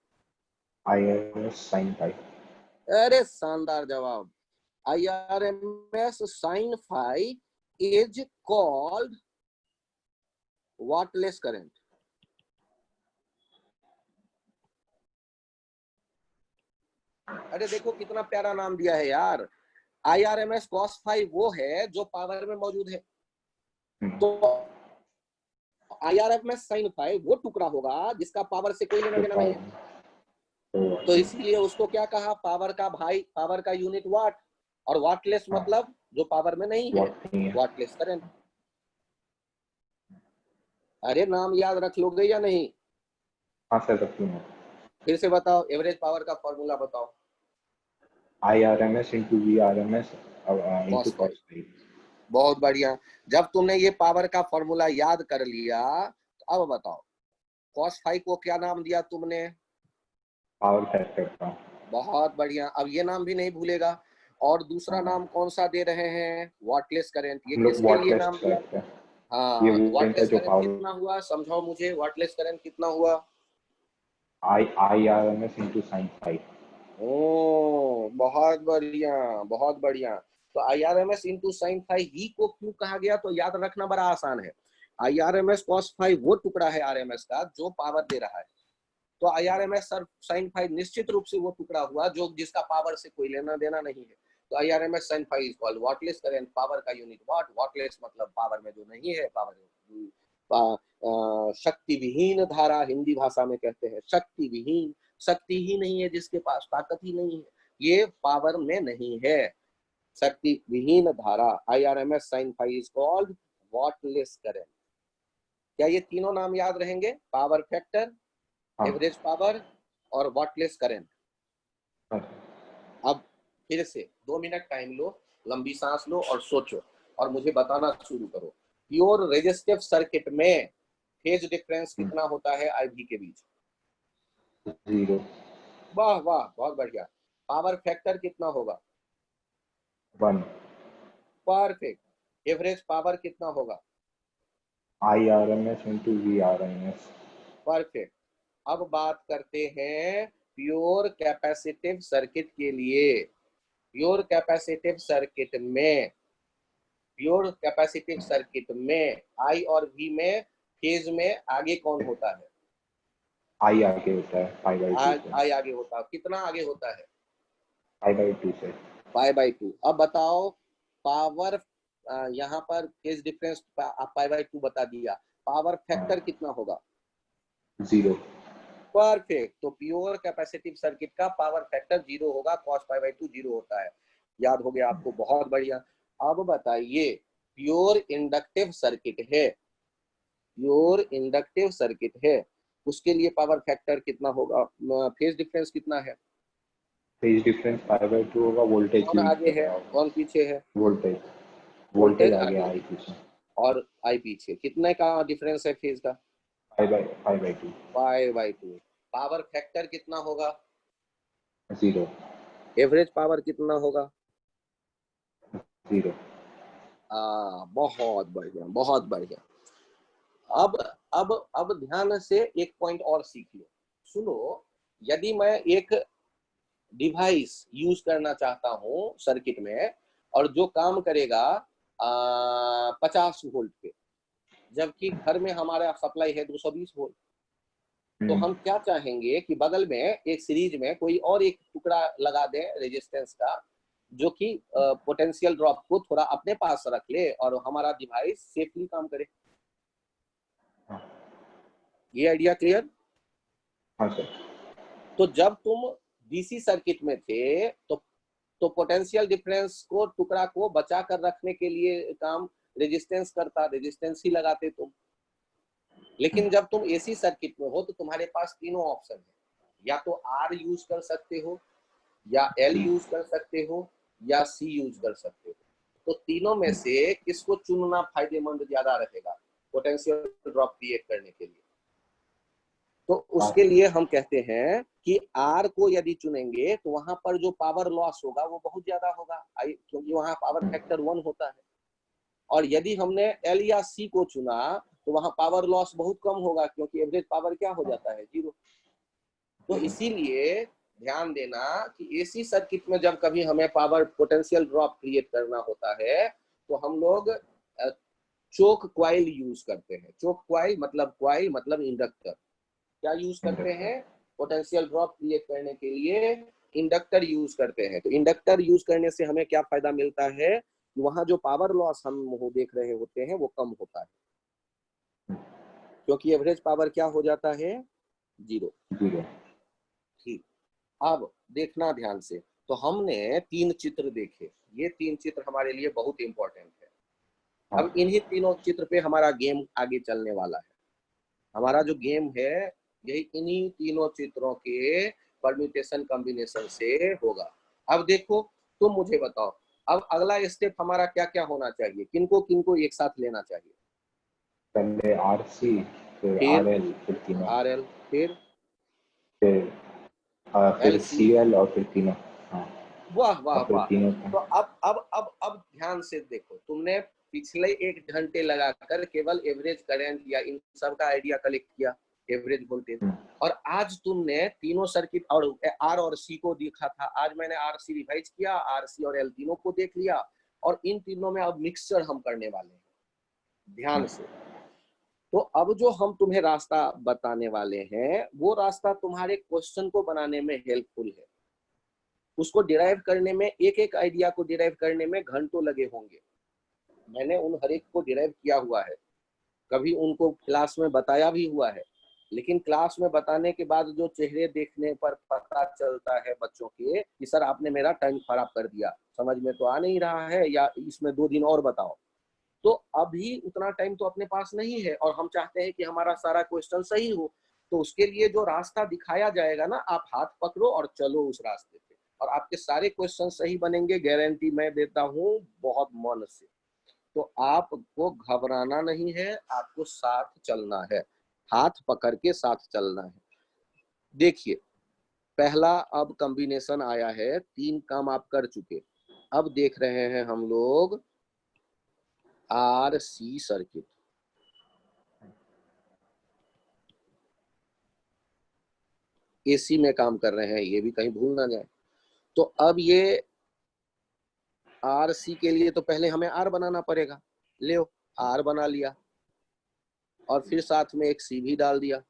IRMS sin five. अरे शानदार जवाब। IRMS sin five is called wattless current. अरे देखो कितना प्यारा नाम दिया है यार। IRMS cos फाइव वो है जो पावर में मौजूद है, तो IRMS sin फाइव वो टुकड़ा होगा जिसका पावर से कोई लेना देना नहीं है। तो इसीलिए उसको क्या कहा, पावर का भाई, पावर का यूनिट वाट, और वाटलेस मतलब जो पावर में नहीं है, वाटलेस करंट। अरे नाम याद रख लोगे या नहीं? हाँ सर रखूंगा। फिर से बताओ, एवरेज पावर का फॉर्मूला बताओ। IRMS into VRMS into cos cos five. Five. बहुत बढ़िया। जब तुमने ये पावर का फॉर्मूला याद कर लिया तो अब बताओ cos फाइव को क्या नाम दिया तुमने? पावर फैक्टर का। बहुत बढ़िया, अब ये नाम भी नहीं भूलेगा। और दूसरा नाम कौन सा दे रहे हैं? Wattless current. ये हम लोग किसके लिए वाटलेस नाम दिया? करते हैं। ये हाँ, तो वोल्ट है वाटलेस जो करंट पावर। कितना हुआ समझाओ मुझे, वाटलेस करंट कितना हुआ? IRMS into sine phi. ओ बहुत बढ़िया, बहुत बढ़िया। तो IRMS इंटू साइन फाइव ही को क्यों कहा गया, तो याद रखना बड़ा आसान है। IRMS cos फाइव वो टुकड़ा है RMS का जो पावर दे रहा है, तो IRMS साइन फाइव निश्चित रूप से वो टुकड़ा हुआ जो जिसका पावर से कोई लेना देना नहीं है। तो IRMS sine phi is called wattless current, power का यूनिट वाट, वाटलेस मतलब पावर में जो नहीं है, पावर शक्ति विहीन धारा हिंदी भाषा में कहते हैं, शक्ति विहीन, शक्ति ही नहीं है जिसके पास, ताकत ही नहीं है, ये पावर में नहीं है, शक्ति विहीन धारा। IRMS sine phi is called wattless current. क्या ये तीनों नाम याद रहेंगे? पावर फैक्टर, एवरेज पावर और वाटलेस करंट। अब फिर से 2 मिनट टाइम लो, लंबी सांस लो और सोचो और मुझे बताना शुरू करो। प्योर रेजिस्टिव सर्किट में फेज डिफरेंस कितना होता है आईवी के बीच? 0। वाह वाह, बहुत बढ़िया। पावर फैक्टर कितना होगा? 1। परफेक्ट। एवरेज पावर कितना होगा? IRMS into VRMS। परफेक्ट। अब बात करते हैं प्योर कैपेसिटिव सर्किट के लिए। प्योर कैपेसिटिव सर्किट में, प्योर कैपेसिटिव सर्किट में आई और वी में फेज में आगे कौन होता है? I आगे होता है पाई/2 से। आई आगे होता है, कितना आगे होता है? पाई/2 से। पाई/2। अब बताओ पावर, यहाँ पर फेज डिफरेंस आप पाई/2 बता दिया, पावर फैक्टर कितना होगा? 0। परफेक्ट। तो प्योर कैपेसिटिव सर्किट का पावर फैक्टर 0 होगा, cos पाई/2 0 होता है। याद हो गया आपको, बहुत बढ़िया। अब बताइए प्योर इंडक्टिव सर्किट है, प्योर इंडक्टिव सर्किट है, उसके लिए पावर फैक्टर कितना होगा, फेज डिफरेंस कितना है? फेज डिफरेंस पाई/2 होगा, वोल्टेज कौन के बीच आगे में है, होगा। कौन पीछे है? वोल्टेज। वोल्टेज वोल्टेज आगे आगे आई पीछे। और आई पीछे, कितने का डिफरेंस है फेज का? 5/2। 5/2। पावर फैक्टर कितना होगा? 0। एवरेज पावर कितना होगा? 0। बहुत बढ़िया, बहुत बढ़िया। अब अब ध्यान से एक पॉइंट और सीख लो। सुनो, यदि मैं एक डिवाइस यूज करना चाहता हूँ सर्किट में और जो काम करेगा 50 वोल्ट पे, जबकि घर में हमारा सप्लाई है 220 वोल्ट, तो हम क्या चाहेंगे कि बगल में एक सीरीज में कोई और एक टुकड़ा लगा दें रेजिस्टेंस का, जो कि पोटेंशियल ड्रॉप को थोड़ा अपने पास रख ले और हमारा डिवाइस सेफली काम करे। ये आइडिया क्लियर? हाँ सर। तो जब तुम डीसी सर्किट में थे तो पोटेंशियल डिफरेंस को, टुकड़ा को बचा कर रखने के लिए काम रेजिस्टेंस करता, रेजिस्टेंस ही लगाते तुम। लेकिन जब तुम एसी सर्किट में हो तो तुम्हारे पास तीनों ऑप्शन है, या तो आर यूज कर सकते हो, या एल यूज कर सकते हो, या सी यूज कर सकते हो। तो तीनों में से किसको चुनना फायदेमंद ज्यादा रहेगा पोटेंशियल ड्रॉप क्रिएट करने के लिए? तो उसके लिए हम कहते हैं कि आर को यदि चुनेंगे तो वहां पर जो पावर लॉस होगा वो बहुत ज्यादा होगा, क्योंकि वहां पावर फैक्टर 1 होता है। और यदि हमने एल या सी को चुना तो वहां पावर लॉस बहुत कम होगा, क्योंकि एवरेज पावर क्या हो जाता है? 0। तो इसीलिए ध्यान देना कि एसी सर्किट में जब कभी हमें पावर पोटेंशियल ड्रॉप क्रिएट करना होता है तो हम लोग चोक क्वाइल यूज करते हैं। चोक क्वाइल मतलब इंडक्टर। क्या यूज करते हैं? पोटेंशियल ड्रॉप क्रिएट करने के लिए इंडक्टर यूज करते हैं। तो इंडक्टर यूज करने से हमें क्या फायदा मिलता है? वहां जो पावर लॉस हम वो देख रहे होते हैं वो कम होता है, क्योंकि एवरेज पावर क्या हो जाता है? 0। ठीक। अब देखना ध्यान से। तो हमने 3 चित्र देखे, ये 3 चित्र हमारे लिए बहुत इंपॉर्टेंट है। अब इन्हीं तीनों चित्र पे हमारा गेम आगे चलने वाला है। हमारा जो गेम है यही इन्हीं तीनों चित्रों के परम्यूटेशन कॉम्बिनेशन से होगा। अब देखो, तुम मुझे बताओ, अब अगला स्टेप हमारा क्या क्या होना चाहिए? किनको किनको एक साथ लेना चाहिए? पहले आरसी, फिर फिर आरएल, फिर तीनों, आरएल, फिर फिर एलसी। सीएल और फिर तीनों। हाँ, वाह वाह और फिर वाह। तीनों का। तो अब ध्यान से देखो, तुमने पिछले 1 घंटे लगाकर केवल एवरेज करंट या इन सब का आइडिया कलेक्ट किया, एवरेज वोल्टेज। और आज तुमने तीनों सर्किट और आर और सी को देखा था। आज मैंने आर सी रिवाइज किया, आर सी और एल तीनों को देख लिया, और इन तीनों में अब मिक्सचर हम करने वाले हैं। ध्यान से। तो अब जो हम तुम्हें रास्ता बताने वाले हैं वो रास्ता तुम्हारे क्वेश्चन को बनाने में हेल्पफुल है। उसको डिराइव करने में, एक एक आइडिया को डिराइव करने में घंटों लगे होंगे। मैंने उन हर एक को डिराइव किया हुआ है, कभी उनको क्लास में बताया भी हुआ है, लेकिन क्लास में बताने के बाद जो चेहरे देखने पर पता चलता है बच्चों के कि सर आपने मेरा टाइम खराब कर दिया, समझ में तो आ नहीं रहा है, या इसमें 2 दिन और बताओ। तो अभी उतना टाइम तो अपने पास नहीं है और हम चाहते हैं कि हमारा सारा क्वेश्चन सही हो। तो उसके लिए जो रास्ता दिखाया जाएगा ना, आप हाथ पकड़ो और चलो उस रास्ते पे, और आपके सारे क्वेश्चन सही बनेंगे, गारंटी मैं देता हूँ बहुत मन से। तो आपको घबराना नहीं है, आपको साथ चलना है, हाथ पकड़ के साथ चलना है। देखिए, पहला अब कॉम्बिनेशन आया है, 3 काम आप कर चुके। अब देख रहे हैं हम लोग आर सी सर्किट। एसी में काम कर रहे हैं, ये भी कहीं भूल ना जाए। तो अब ये आर सी के लिए तो पहले हमें आर बनाना पड़ेगा। ले आर बना लिया, और फिर साथ में एक सी भी डाल दिया।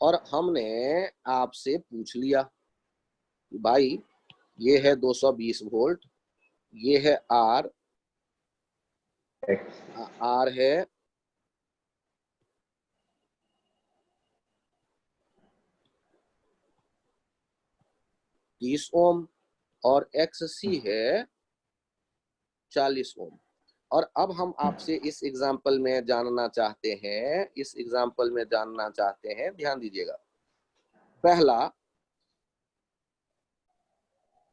और हमने आपसे पूछ लिया भाई, ये है 220 वोल्ट, ये है आर, आर है 30 ओम, और एक्स सी है 40 ओम। और अब हम आपसे इस एग्जाम्पल में जानना चाहते हैं, ध्यान दीजिएगा।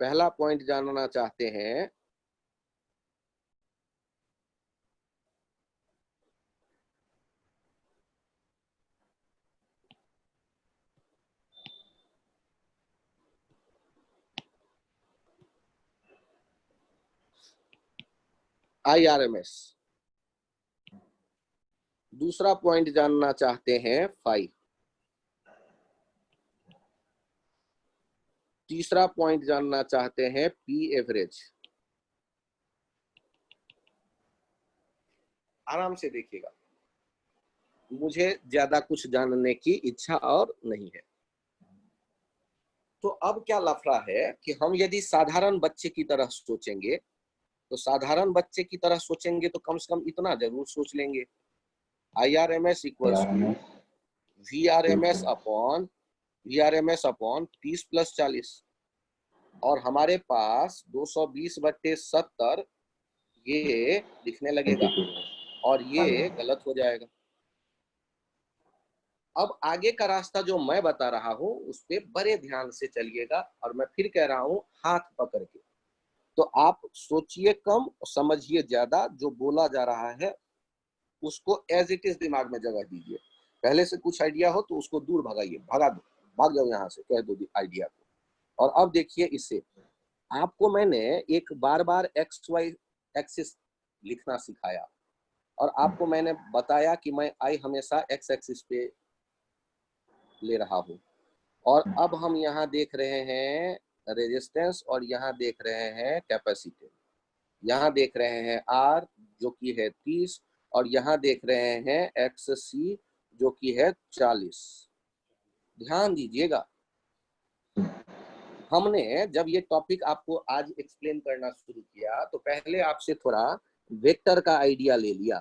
पहला पॉइंट जानना चाहते हैं IRMS। दूसरा पॉइंट जानना चाहते हैं फाई। तीसरा पॉइंट जानना चाहते हैं पी एवरेज। आराम से देखिएगा, मुझे ज्यादा कुछ जानने की इच्छा और नहीं है। तो अब क्या लफड़ा है कि हम यदि साधारण बच्चे की तरह सोचेंगे, तो साधारण बच्चे की तरह सोचेंगे तो कम से कम इतना जरूर सोच लेंगे, IRMS equals to VRMS upon 30 + 40। और हमारे पास 220/70 ये दिखने लगेगा और ये गलत हो जाएगा। अब आगे का रास्ता जो मैं बता रहा हूं उस पे बड़े ध्यान से चलिएगा, और मैं फिर कह रहा हूं हाथ पकड़ के। तो आप सोचिए कम, समझिए ज्यादा, जो बोला जा रहा है उसको एज इट इज दिमाग में जगह दीजिए। पहले से कुछ आइडिया हो तो उसको दूर भगाइए, भगा दो, भाग जाओ यहाँ से, कह दो आइडिया को। और अब देखिए, इससे आपको मैंने एक बार बार XY एक्सिस लिखना सिखाया, और आपको मैंने बताया कि मैं I हमेशा X एक्सिस पे ले रहा हूँ। और अब हम यहाँ देख रहे हैं रेजिस्टेंस, और यहाँ देख रहे हैं कैपेसिटेंस। यहाँ देख रहे हैं R जो कि है 30, और यहाँ देख रहे हैं XC जो कि है 40। ध्यान दीजिएगा, हमने जब ये टॉपिक आपको आज एक्सप्लेन करना शुरू किया तो पहले आपसे थोड़ा वेक्टर का आइडिया ले लिया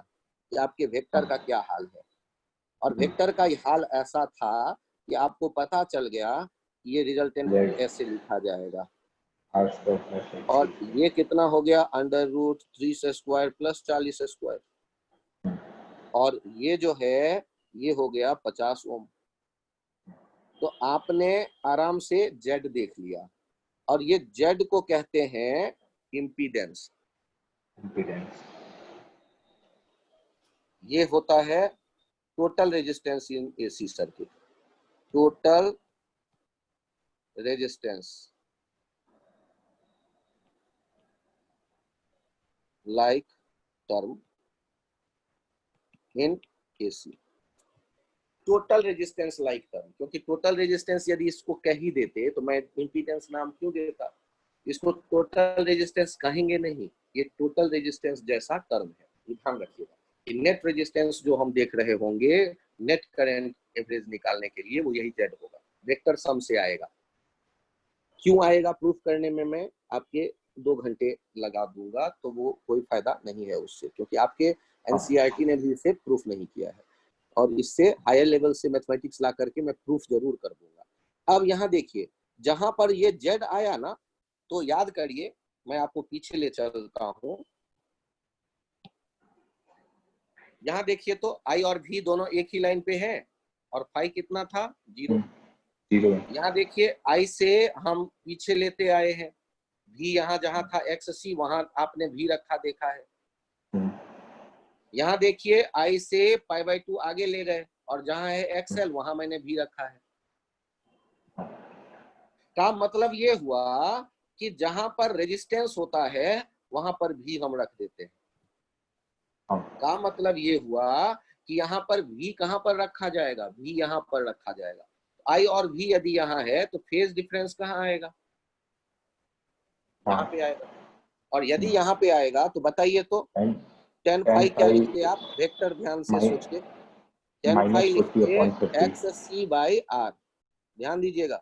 कि आपके वेक्टर का क्या हाल है। और वेक्टर का हाल ऐसा था कि आपको पता चल गया कि ये रिजल्टेंट ऐसे लिखा जाएगा, और ये कितना हो गया, √3² + 40²। और ये जो है ये हो गया 50 ओम। तो आपने आराम से जेड देख लिया, और ये जेड को कहते हैं इम्पीडेंस। ये होता है total resistance in AC circuit. Total resistance like term in AC। Total resistance like term, क्योंकि टोटल रेजिस्टेंस यदि इसको कह ही देते तो मैं इम्पीडेंस नाम क्यों देता। इसको टोटल रेजिस्टेंस कहेंगे नहीं, ये टोटल रेजिस्टेंस जैसा टर्म है, ध्यान रखिएगा। नेट रेजिस्टेंस जो हम देख रहे होंगे, नेट करंट एवरेज निकालने के लिए वो यही जेड होगा, वेक्टर सम से आएगा। क्यों आएगा प्रूफ करने में मैं आपके 2 घंटे लगा दूंगा, तो वो कोई फायदा नहीं है उससे, क्योंकि आपके NCERT ने भी इसे प्रूफ नहीं किया है, और इससे हायर लेवल से मैथमेटिक्स ला करके मैं प्रूफ जरूर कर दूंगा। अब यहाँ देखिए, जहां पर ये जेड आया ना, तो याद करिए, मैं आपको पीछे ले चलता हूं। यहाँ देखिए तो I और V दोनों एक ही लाइन पे है, और फाई कितना था, 0। यहाँ देखिए I से हम पीछे लेते आए हैं, V यहाँ जहां था XC वहां आपने V रखा देखा है। यहाँ देखिए I से π/2 आगे ले गए, और जहां है XL वहां मैंने V रखा है। का मतलब ये हुआ कि जहां पर रेजिस्टेंस होता है वहां पर भी हम रख देते हैं। का मतलब ये हुआ कि यहाँ पर V कहां पर रखा जाएगा, V यहाँ पर रखा जाएगा। I और V यदि यहाँ है तो फेज डिफरेंस कहाँ आएगा, यहाँ पे आएगा। और यदि यहाँ पे आएगा तो बताइए तो tan phi क्या लिखते आप, वेक्टर ध्यान से सोच के, tan phi लिखते XC/R। ध्यान दीजिएगा।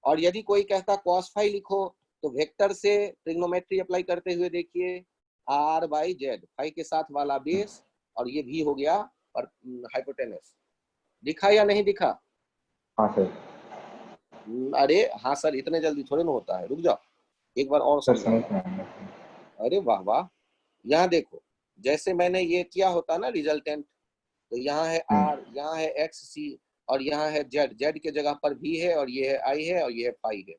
और यदि कोई कहता cos phi लिखो, तो वेक्टर से ट्रिग्नोमेट्री अप्लाई करते हुए देखिए, R/Z, फाई के साथ वाला बेस, और ये भी हो गया और हाइपोटेनस। दिखा या नहीं दिखा? हाँ सर। अरे हाँ सर, इतने जल्दी थोड़े ना होता है, रुक जाओ एक बार और समझाओ। अरे वाह वाह, यहाँ देखो, जैसे मैंने ये किया होता ना रिजल्टेंट, तो यहाँ है R, यहाँ है XC, और यहाँ है Z, Z के जगह पर V है, और ये है I है, और ये है फाई है।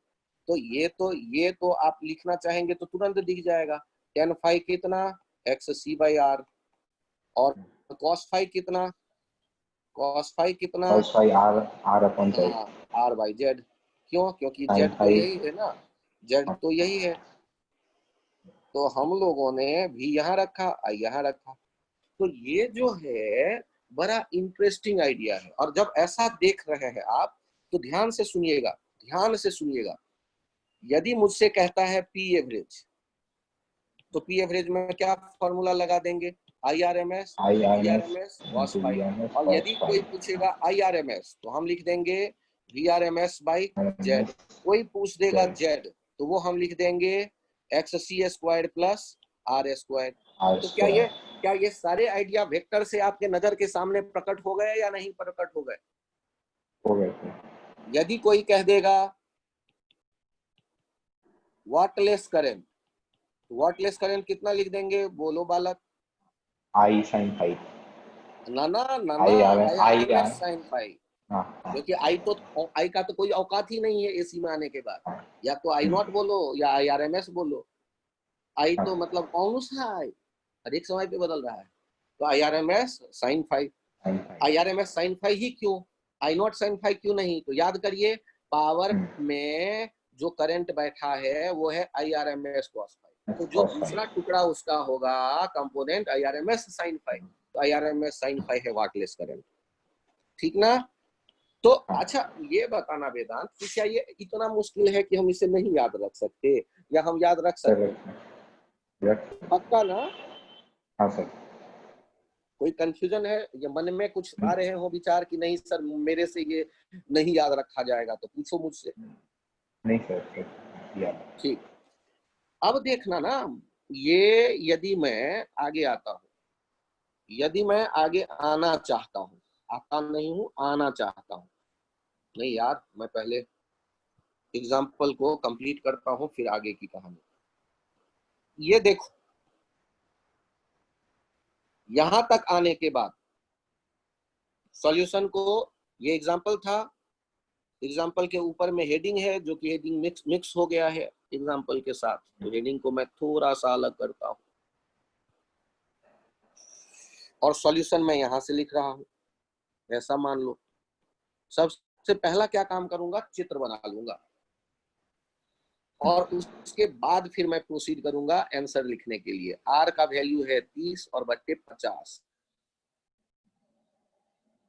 तो ये तो आप लिखना चाहेंगे तो तुरंत दिख जाएगा, tan phi कितना, XC/R, और cos phi कितना, cos phi कितना, R/Z। क्यों? क्योंकि Z तो यही है ना, Z तो यही है। तो हम लोगों ने भी यहाँ रखा, आई यहाँ रखा। तो ये जो है बड़ा इंटरेस्टिंग आइडिया है। और जब ऐसा देख रहे हैं आप तो ध्यान से सुनिएगा, ध्यान से सुनिएगा। यदि मुझसे कहता है पी एवरेज, तो पी एवरेज में क्या फॉर्मूला लगा देंगे? I R M S cos phi. और यदि कोई पूछेगा आई आर एम एस तो हम लिख देंगे V R M S by Z. कोई पूछ देगा जेड तो वो हम लिख देंगे X C square plus R square. तो क्या ये सारे आइडिया वेक्टर से आपके नजर के सामने प्रकट हो गए या नहीं प्रकट हो गए? हो गए। यदि कोई कह देगा वाटलेस करंट, वाटलेस करंट कितना लिख देंगे? बोलो बालक। I sine phi. ना ना ना ना, I I M R. S sine phi. हाँ, क्योंकि आई का तो कोई औकात ही नहीं है एसी में आने के बाद। हाँ, या तो आई नॉट बोलो या आई आर एम एस बोलो। आई हाँ, तो मतलब कौन सा आई हर एक समय पे बदल रहा है। तो I R M S sine phi. Sine I phi. R M S sine phi ही क्यों, आई नॉट साइन फाइव क्यों नहीं? तो याद करिए, पावर में जो करंट बैठा है वो है I R M S cos phi. तो जो दूसरा टुकड़ा उसका होगा component I R M S sine phi. तो I R M S sine phi है वाटलेस करंट। ठीक ना? तो अच्छा ये बताना वेदांत कि क्या ये इतना मुश्किल है कि हम इसे नहीं याद रख सकते, या हम याद रख सकते? पक्का ना? हाँ सर। कोई कंफ्यूजन है या मन में कुछ आ रहे हो विचार कि नहीं सर मेरे से ये नहीं याद रखा जाएगा? तो पूछो मुझसे। नहीं सर, याद। ठीक, अब देखना ना, ये यदि मैं आगे आता हूं, यदि मैं आगे आना चाहता हूं, आता नहीं हूं, आना चाहता हूं। नहीं यार, मैं पहले एग्जाम्पल को कंप्लीट करता हूं फिर आगे की कहानी। ये देखो, यहां तक आने के बाद सॉल्यूशन को, ये एग्जाम्पल था, एग्जाम्पल के ऊपर में हेडिंग है जो कि हेडिंग मिक्स हो गया है एग्जाम्पल के साथ। तो हेडिंग को मैं थोड़ा सा अलग करता हूं और सॉल्यूशन मैं यहां से लिख रहा हूं, ऐसा मान लो। सबसे पहला क्या काम करूंगा, चित्र बना लूंगा और उसके बाद फिर मैं प्रोसीड करूंगा आंसर लिखने के लिए। आर का वैल्यू है 30 और बट्टे 50,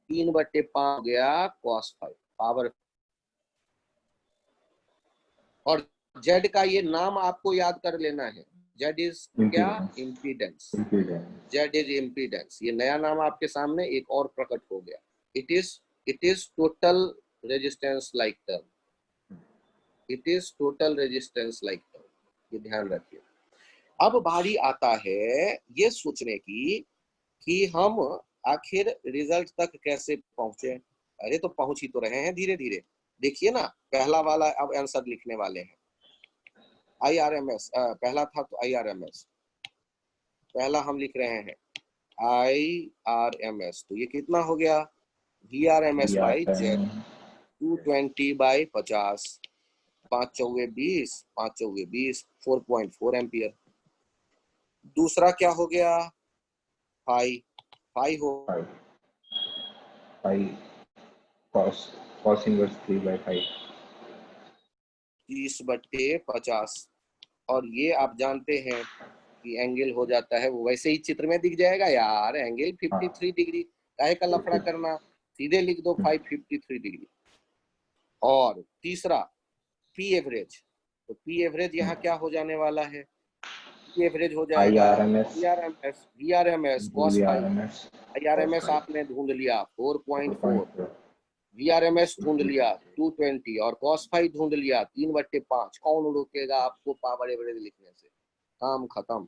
3/5 हो गया cos 5 पावर। और जेड का ये नाम आपको याद कर लेना है, जेड इज क्या? इम्पीडेंस। जेड इज इम्पीडेंस, ये नया नाम आपके सामने एक और प्रकट हो गया। It is total resistance like term, it is total resistance like term, ये ध्यान रखिए। अब बारी आता है ये सोचने की कि हम आखिर रिजल्ट तक कैसे पहुंचे। अरे तो पहुंच ही तो रहे हैं धीरे धीरे। देखिए ना, पहला वाला अब आंसर लिखने वाले हैं। आई आर एम एस पहला था तो आई आर एम एस पहला हम लिख रहे हैं आई आर एम एस। तो ये कितना हो गया? V R M S by Z 220/50, 5 चौके 20, 5 चौके 20, 4.4 एम्पियर। दूसरा क्या हो गया? फाई हो 30/50। और ये आप जानते हैं कि एंगल हो जाता है, वो वैसे ही चित्र में दिख जाएगा यार, एंगल 53 डिग्री। काहे का लफड़ा करना, सीधे लिख दो 553 डिग्री। और तीसरा पी एवरेज, तो पी एवरेज यहाँ क्या हो जाने वाला है? पी एवरेज हो जाएगा V R M S cos 5। I R M S आपने ढूंढ लिया 4.4, वी आर एम एस ढूंढ लिया 220 और cos 5 ढूंढ लिया 3/5। कौन रोकेगा आपको पावर एवरेज लिखने से? काम खत्म।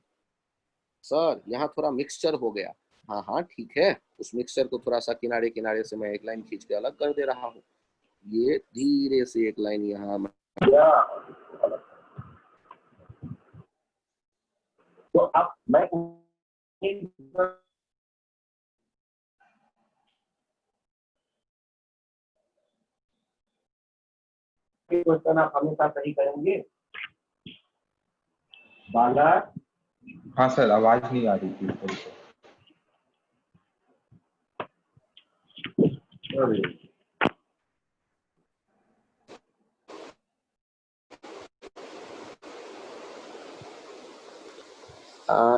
सर यहाँ थोड़ा मिक्सचर हो गया। हाँ हाँ ठीक है, उस मिक्सचर को थोड़ा सा किनारे किनारे से मैं एक लाइन खींच के अलग कर दे रहा हूँ। ये धीरे से एक लाइन यहाँ तो अब मैं क्वेश्चन आप हमेशा सही करेंगे बाला। हाँ सर, आवाज नहीं आ रही थी थोड़ी।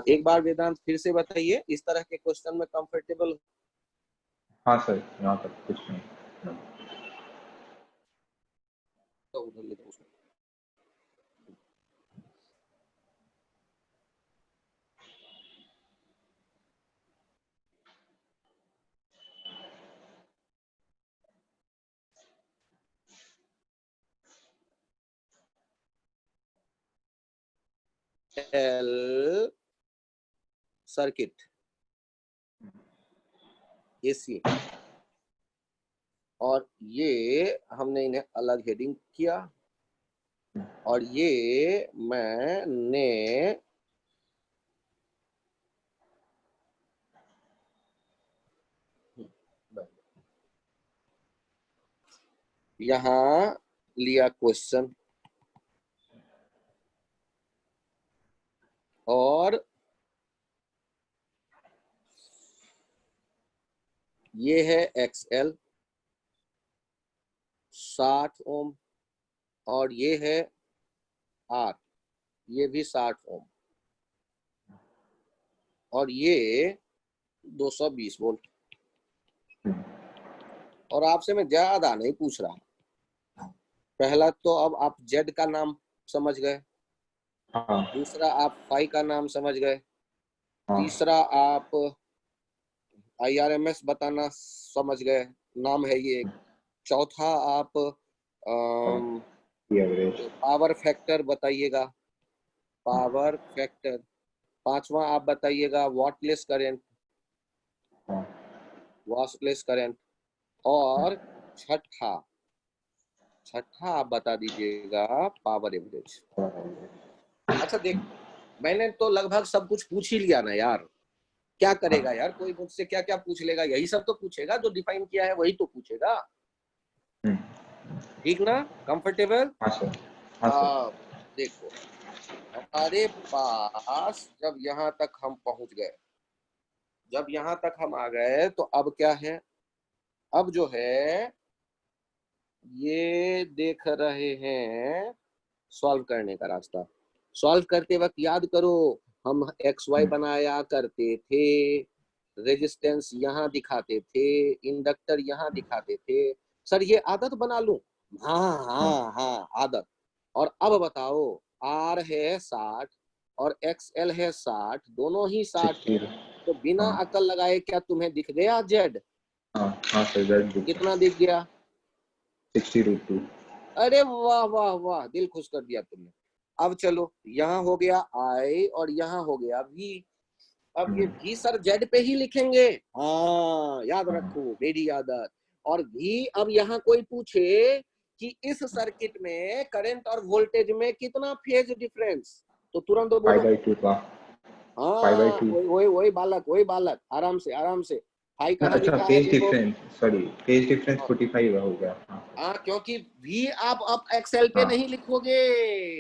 एक बार वेदांत फिर से बताइए, इस तरह के क्वेश्चन में कंफर्टेबल? हाँ सर, यहाँ तक कुछ नहीं। तो उधर ले जाओ उसको। एल सर्किट एसी, और ये हमने इन्हें अलग हेडिंग किया, और ये मैंने यहाँ लिया क्वेश्चन, और ये है XL 60 ओम, और ये है R, ये भी 60 ओम, और ये 220 वोल्ट। और आपसे मैं ज्यादा नहीं पूछ रहा। पहला तो अब आप जेड का नाम समझ गए, हाँ दूसरा आप फाई का नाम समझ गए, हाँ तीसरा आप IRMS बताना समझ गए, नाम है ये। चौथा आप एवरेज। पावर फैक्टर बताइएगा, पावर फैक्टर। पांचवा आप बताइएगा वॉटलेस करंट, हाँ वॉटलेस करंट। और छठा छठा आप बता दीजिएगा पावर एवरेज। अच्छा देख, मैंने तो लगभग सब कुछ पूछ ही लिया ना यार, क्या करेगा यार, कोई मुझसे क्या क्या पूछ लेगा? यही सब तो पूछेगा, जो डिफाइन किया है वही तो पूछेगा। ठीक ना, कंफर्टेबल? हाँ सर। हाँ सर। देखो, हमारे पास जब यहाँ तक हम पहुंच गए, जब यहाँ तक हम आ गए, तो अब क्या है? अब जो है ये देख रहे हैं सॉल्व करने का रास्ता। सॉल्व करते वक्त याद करो, हम XY बनाया करते थे, रेजिस्टेंस यहाँ दिखाते थे, इंडक्टर यहाँ दिखाते थे। सर ये आदत बना लूं? हाँ हाँ हाँ, आदत। और अब बताओ, R है 60 और XL है 60, दोनों ही 60 60। है, तो बिना हाँ अकल लगाए क्या तुम्हें दिख गया जेड? हाँ हाँ सर, दैट बुक कितना दिख गया? 60√2। अरे वाह वाह वाह, दिल खुश कर दिया तुमने। अब चलो, यहाँ हो गया I और यहाँ हो गया V। अब ये V सर जेड पे ही लिखेंगे, हाँ याद रखो, मेरी आदत। और V, अब यहाँ कोई पूछे कि इस सर्किट में करंट और वोल्टेज में कितना फेज डिफरेंस, तो तुरंत बोलो 5/2 का। हाँ, 5/2। वही बालक, वही बालक, आराम से आराम से। भाई कहाँ अच्छा, लिखा है फेज देखो। डिफरेंस, सॉरी, फेज डिफरेंस हाँ 45 हो गया। हाँ हाँ, क्योंकि V आप अब XL पे हाँ नहीं लिखोगे,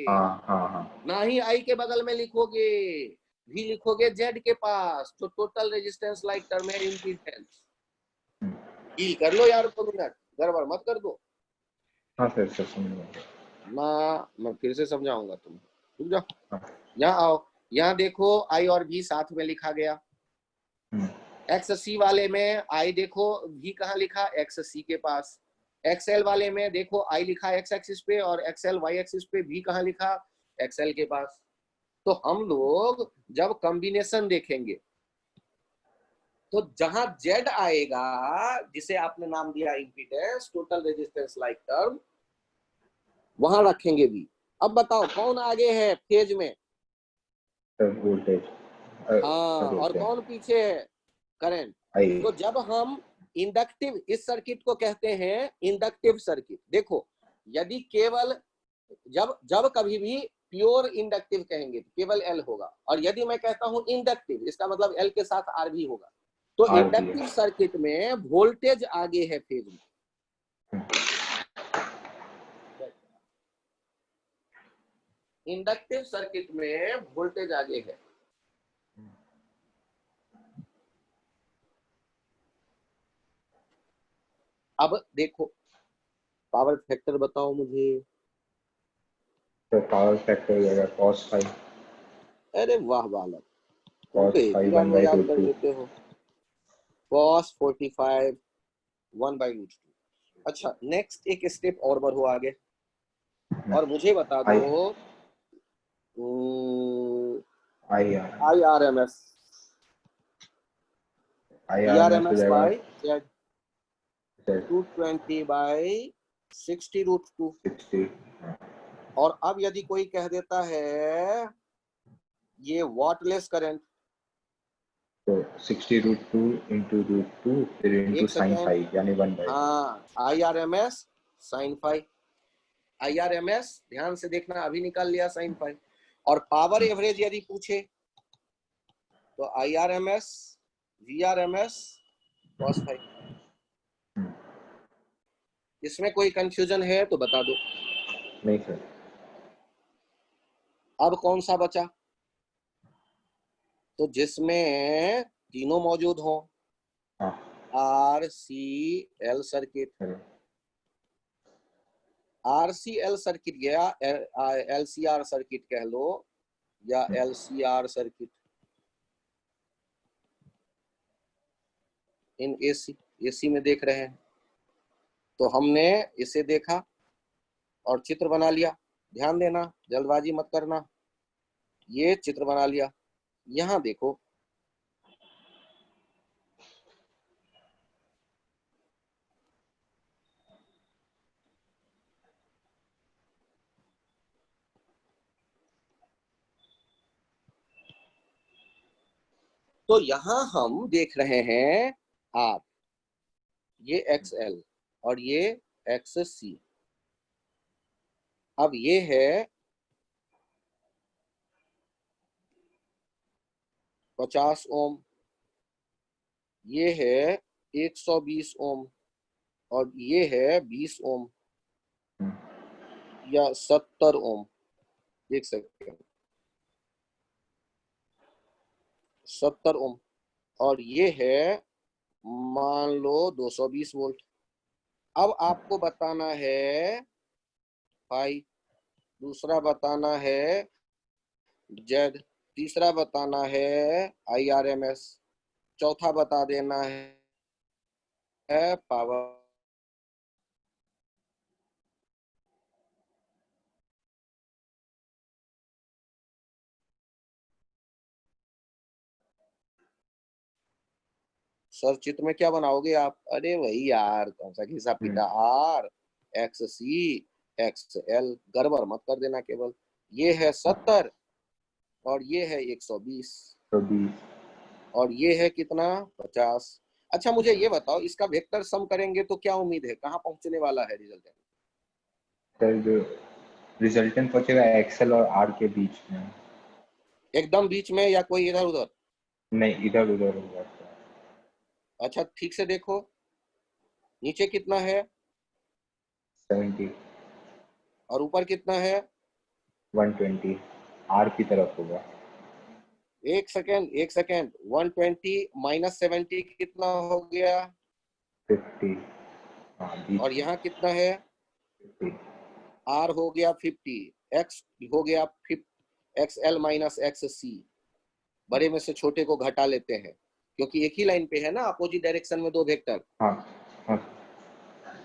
हाँ हाँ हाँ। ना ही I के बगल में लिखोगे, V लिखोगे Z के पास, तो टोटल रेजिस्टेंस लाइक टर्म है इम्पीडेंस। डील कर लो यार, 2 मिनट गड़बड़ मत कर दो हाँ सर, सर समझ गया। ना। मैं फिर से समझाऊंगा, तुम रुक जाओ। हाँ। यहाँ आओ, यहाँ देखो I और V साथ में लिखा गया। XC वाले में I देखो, V कहाँ लिखा? XC के पास। XL वाले में देखो I लिखा X एक्सिस पे, और XL Y एक्सिस पे, V कहाँ लिखा? XL के पास। तो हम लोग जब कॉम्बिनेशन देखेंगे, तो जहां Z आएगा, जिसे आपने नाम दिया impedance, total resistance like term, वहां रखेंगे V। अब बताओ कौन आगे है फेज में? Sir voltage. क्या हाँ, और बोलते हैं? कौन पीछे है? करंट। आई। तो जब हम इंडक्टिव, इस सर्किट को कहते हैं इंडक्टिव सर्किट। देखो, यदि केवल, जब जब कभी भी प्योर इंडक्टिव कहेंगे तो केवल L होगा, और यदि मैं कहता हूं इंडक्टिव, इसका मतलब L के साथ R भी होगा। तो आर भी इंडक्टिव है। सर्किट में वोल्टेज आगे है फेज में। इंडक्टिव सर्किट में वोल्टेज आगे है। अब देखो, पावर फैक्टर बताओ मुझे। सर पावर फैक्टर हो जाएगा cos 5। अरे वाह बालक, cos पे 5 फिर आप 1 by याद root कर 2. लेते हो cos 45 1/√2। अच्छा, नेक्स्ट एक स्टेप और बढ़ो आगे और मुझे बता दो IRMS IRMS हो जाएगा बाय Z 220/60√2। 60. और अब यदि कोई कह देता है ये वाटलेस करंट, तो 60√2 into √2 फिर into एक sin सेकेंड, 5 यानी 1 by. हाँ IRMS sin 5, IRMS ध्यान से देखना अभी निकाल लिया sin 5। और पावर एवरेज यदि पूछे तो IRMS VRMS cos 5। इसमें कोई कंफ्यूजन है तो बता दो। नहीं सर. अब कौन सा बचा? तो जिसमें तीनों मौजूद हो, हाँ RCL circuit, sir. RCL circuit या LCR सर्किट कह लो या LCR सर्किट इन AC में देख रहे हैं। तो हमने इसे देखा और चित्र बना लिया। ध्यान देना, जल्दबाजी मत करना। ये चित्र बना लिया, यहाँ देखो तो यहाँ हम देख रहे हैं R, ये XL और ये XC। अब ये है 50 ओम, ये है 120 ओम और ये है 20 ओम या 70 ओम, देख सकते हैं 70 ओम। और ये है मान लो 220 वोल्ट। अब आपको बताना है फाई, दूसरा बताना है जेड, तीसरा बताना है IRMS, चौथा बता देना है पावर। सर चित्र में क्या बनाओगे आप? अरे वही यार, कौन सा घिसा पीटा R XC XL, गड़बड़ मत कर देना केवल। ये है 70 और ये है 120 तो 20. और ये है कितना 50। अच्छा मुझे ये बताओ, इसका वेक्टर सम करेंगे तो क्या उम्मीद है, कहाँ पहुंचने वाला है रिजल्ट? सर जो रिजल्टेंट पहुंचेगा एक्सेल और आर के बीच में. एकदम बीच में या कोई इधर उधर? नहीं इधर उधर होगा सर. अच्छा ठीक से देखो, नीचे कितना है 70. और ऊपर कितना है? 120 आर की तरफ होगा. एक सेकेंड 120 माइनस 70 कितना हो गया? 50. हाँ बीच और में यहाँ कितना है? 50. R हो गया 50, X हो गया XL माइनस XC। बड़े में से छोटे को घटा लेते हैं क्योंकि एक ही लाइन पे है ना, अपोजिट डायरेक्शन में दो वेक्टर। हाँ हाँ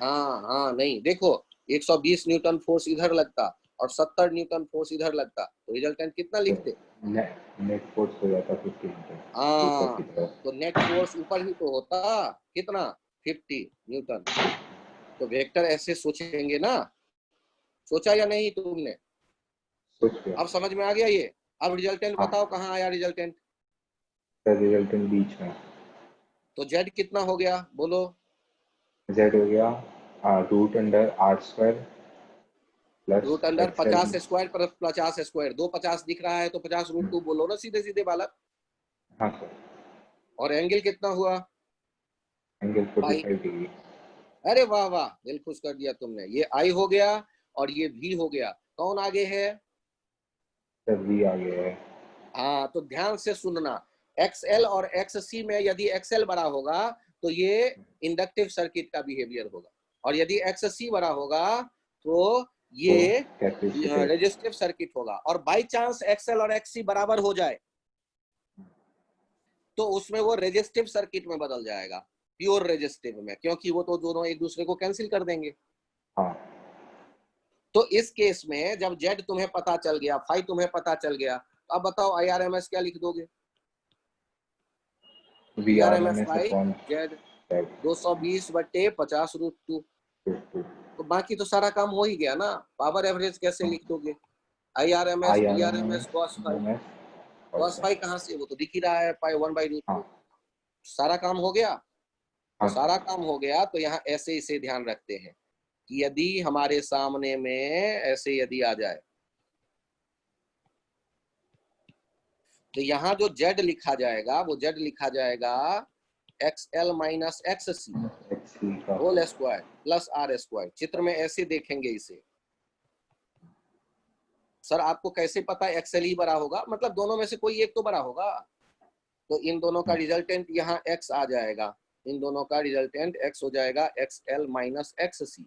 हाँ हाँ, नहीं देखो 120 न्यूटन फोर्स इधर लगता और 70 न्यूटन फोर्स इधर लगता तो रिजल्टेंट कितना तो लिखते? नेट फोर्स हो जाता 50 ऊपर की हाँ, तरफ. तो नेट फोर्स ऊपर ही तो होता, कितना 50 न्यूटन। तो वेक्टर ऐसे सोचेंगे ना, सोचा या नहीं तुमने? सोच गया अब समझ में आ गया ये? अब रिजल्टेंट हाँ बताओ कहाँ आया रिजल्टेंट? सर रिजल्टेंट बीच में. तो जेड कितना हो गया बोलो? जेड हो गया root under R square plus root under XL. 50 square plus 50 square, दो 50 दिख रहा है तो 50√2 बोलो ना सीधे सीधे बालक। हाँ सर. और एंगल कितना हुआ? Angle pi. 45 डिग्री. अरे वाह वाह, दिल खुश कर दिया तुमने। ये आई हो गया और ये भी हो गया। कौन आगे है? सर वी आ गया है. हाँ, तो ध्यान से सुनना, XL और XC में यदि XL बड़ा होगा तो ये इंडक्टिव सर्किट का बिहेवियर होगा और यदि XC बड़ा होगा तो तो ये कैपेसिटर. रेजिस्टिव सर्किट होगा। और बाई चांस XL और XC बराबर हो जाए तो उसमें वो रेजिस्टिव सर्किट में बदल जाएगा, प्योर रेजिस्टिव में, क्योंकि वो तो दोनों एक दूसरे को कैंसिल कर देंगे। हाँ। तो इस केस में जब जेड तुम्हें पता चल गया, फाई तुम्हें पता चल गया, तो अब बताओ IRMS क्या लिख दोगे? VRMS by Z 220/50√2। तो बाकी तो सारा काम हो ही गया ना। पावर एवरेज कैसे लिख दोगे? IRMS VRMS cos फाई कहाँ से? वो तो दिख ही रहा है, पाई 1/√2। सारा काम हो गया। तो सारा काम हो गया, तो यहाँ ऐसे इसे ध्यान रखते हैं कि यदि हमारे सामने में ऐसे यदि आ जाए, तो यहाँ जो जेड लिखा जाएगा वो जेड लिखा जाएगा XL minus XC whole square plus R square. चित्र में ऐसे देखेंगे इसे। सर आपको कैसे पता XL ही बड़ा होगा? मतलब दोनों में से कोई एक तो बड़ा होगा। तो इन दोनों का रिजल्टेंट यहाँ X आ जाएगा, इन दोनों का रिजल्टेंट X हो जाएगा XL माइनस XC,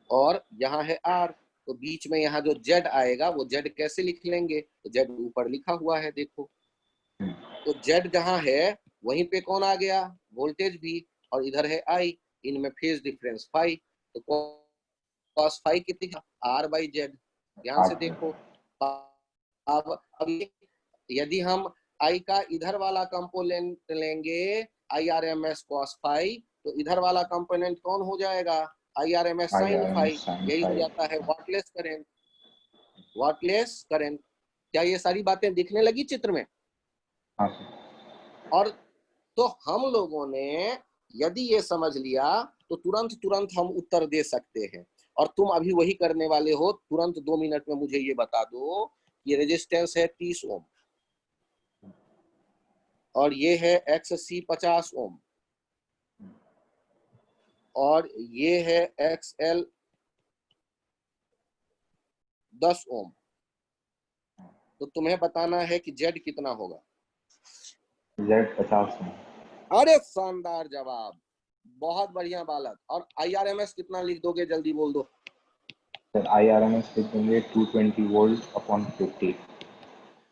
और यहाँ है R। तो बीच में यहाँ जो Z आएगा वो Z कैसे लिख लेंगे? तो Z ऊपर लिखा हुआ है, देखो। तो Z जहाँ है वहीं पे कौन आ गया? वोल्टेज भी, और इधर है I। इनमें फेज डिफरेंस फाई, तो cos फाई कितनी? R/Z। ध्यान से देखो। अब यदि हम I का इधर वाला कंपोनेंट लेंगे IRMS cos फाई, तो इधर वाला कंपोनेंट कौन हो जाएगा? IRMS sin phi. यही हो जाता है वाटलेस करंट। Wattless current. क्या ये सारी बातें दिखने लगी चित्र में? और तो हम लोगों ने यदि ये समझ लिया तो तुरंत हम उत्तर दे सकते हैं। और तुम अभी वही करने वाले हो। तुरंत 2 मिनट में मुझे ये बता दो, ये रेजिस्टेंस है 30 ओम और ये है XC 50 ओम और ये है XL 10 ओम। तो तुम्हें बताना है कि Z कितना होगा? Z 50 ओम। अरे शानदार जवाब, बहुत बढ़िया बालक। और IRMS कितना लिख दोगे? जल्दी बोल दो। सर IRMS लिख देंगे 220 वोल्ट अपॉन 50।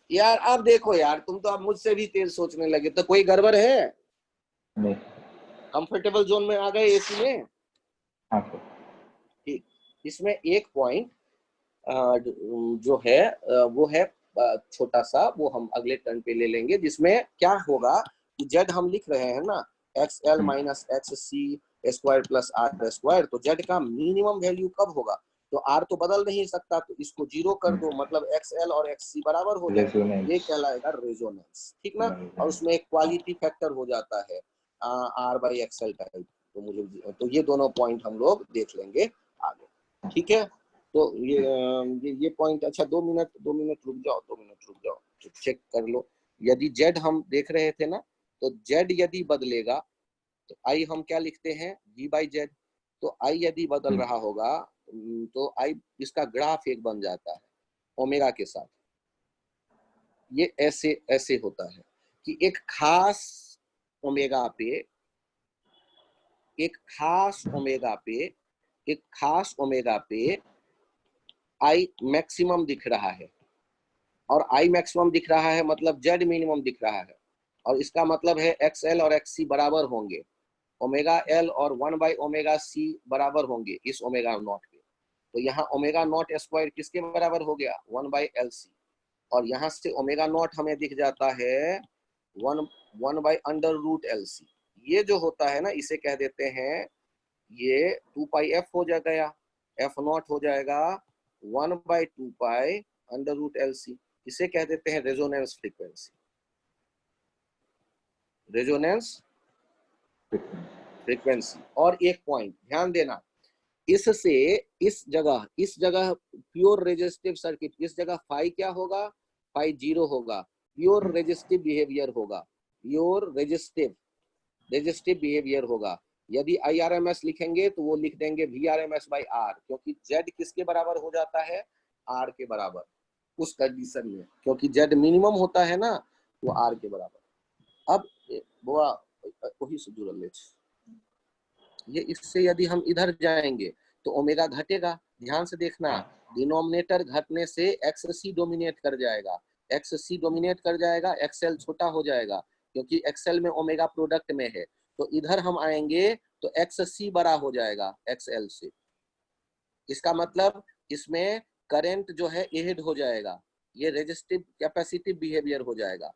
यार अब देखो यार, तुम तो अब मुझसे भी तेज सोचने लगे। तो कोई गड़बड़ है? नहीं। कंफर्टेबल जोन में आ गए एसी में? हाँ सर। ठीक। इसमें एक पॉइंट जो है वो है छोटा सा, वो हम अगले टर्न पे ले लेंगे, जिसमें क्या होगा कि जेड हम लिख रहे हैं ना XL minus XC square plus R square. तो जेड का मिनिमम वैल्यू कब होगा? तो R तो बदल नहीं सकता, तो इसको 0 कर दो, मतलब XL और XC बराबर हो जाए। ये कहलाएगा रेजोनेंस, ठीक ना? और उसमें एक क्वालिटी फैक्टर हो जाता है R/XL का। तो मुझे तो ये दोनों पॉइंट हम लोग देख लेंगे आगे, ठीक है? तो ये पॉइंट। अच्छा 2 मिनट रुक जाओ, 2 मिनट रुक जाओ, तो चेक कर लो। यदि जेड हम देख रहे थे ना, तो जेड यदि बदलेगा तो आई हम क्या लिखते हैं? V/Z। तो आई यदि बदल रहा होगा तो आई इसका ग्राफ एक बन जाता है ओमेगा के साथ। ये ऐसे ऐसे होता है कि एक खास ओमेगा पे, एक खास ओमेगा पे आई मैक्सिमम दिख रहा है, और आई मैक्सिमम दिख रहा है मतलब जेड मिनिमम दिख रहा है। और इसका मतलब है XL और XC बराबर होंगे, ओमेगा L और 1/ओमेगा C बराबर होंगे इस ओमेगा नॉट पे। तो यहाँ ओमेगा नॉट स्क्वायर किसके बराबर हो गया? 1/LC। और यहाँ से ओमेगा नॉट हमें दिख जाता है 1/√LC। ये जो होता है ना, इसे कह देते हैं, ये 2πf हो गया, F0 हो जाएगा 1/2π√LC। इसे कह देते हैं रेजोनेंस फ्रीक्वेंसी। Resonance frequency. और एक पॉइंट ध्यान देना, इससे इस जगह प्योर रेजिस्टिव सर्किट, इस जगह फाई क्या होगा? फाई 0 होगा। प्योर रेजिस्टिव बिहेवियर होगा, प्योर रेजिस्टिव बिहेवियर होगा। यदि IRMS लिखेंगे तो वो लिख देंगे VRMS/R, क्योंकि Z किसके बराबर हो जाता है? R के बराबर उस कंडीशन में, क्योंकि Z मिनिमम होता है ना, वो R के बराबर। अब वही से जुड़ल ले, ये इससे यदि हम इधर जाएंगे तो ओमेगा घटेगा। ध्यान से देखना, डिनोमिनेटर घटने से XC डोमिनेट कर जाएगा, XC डोमिनेट कर जाएगा, XL छोटा हो जाएगा। क्योंकि एक्सएल में ओमेगा प्रोडक्ट में है, तो इधर हम आएंगे तो XC बड़ा हो जाएगा XL से। इसका मतलब इसमें करंट जो है एहेड हो जाएगा, ये रेजिस्टिव कैपेसिटिव बिहेवियर हो जाएगा,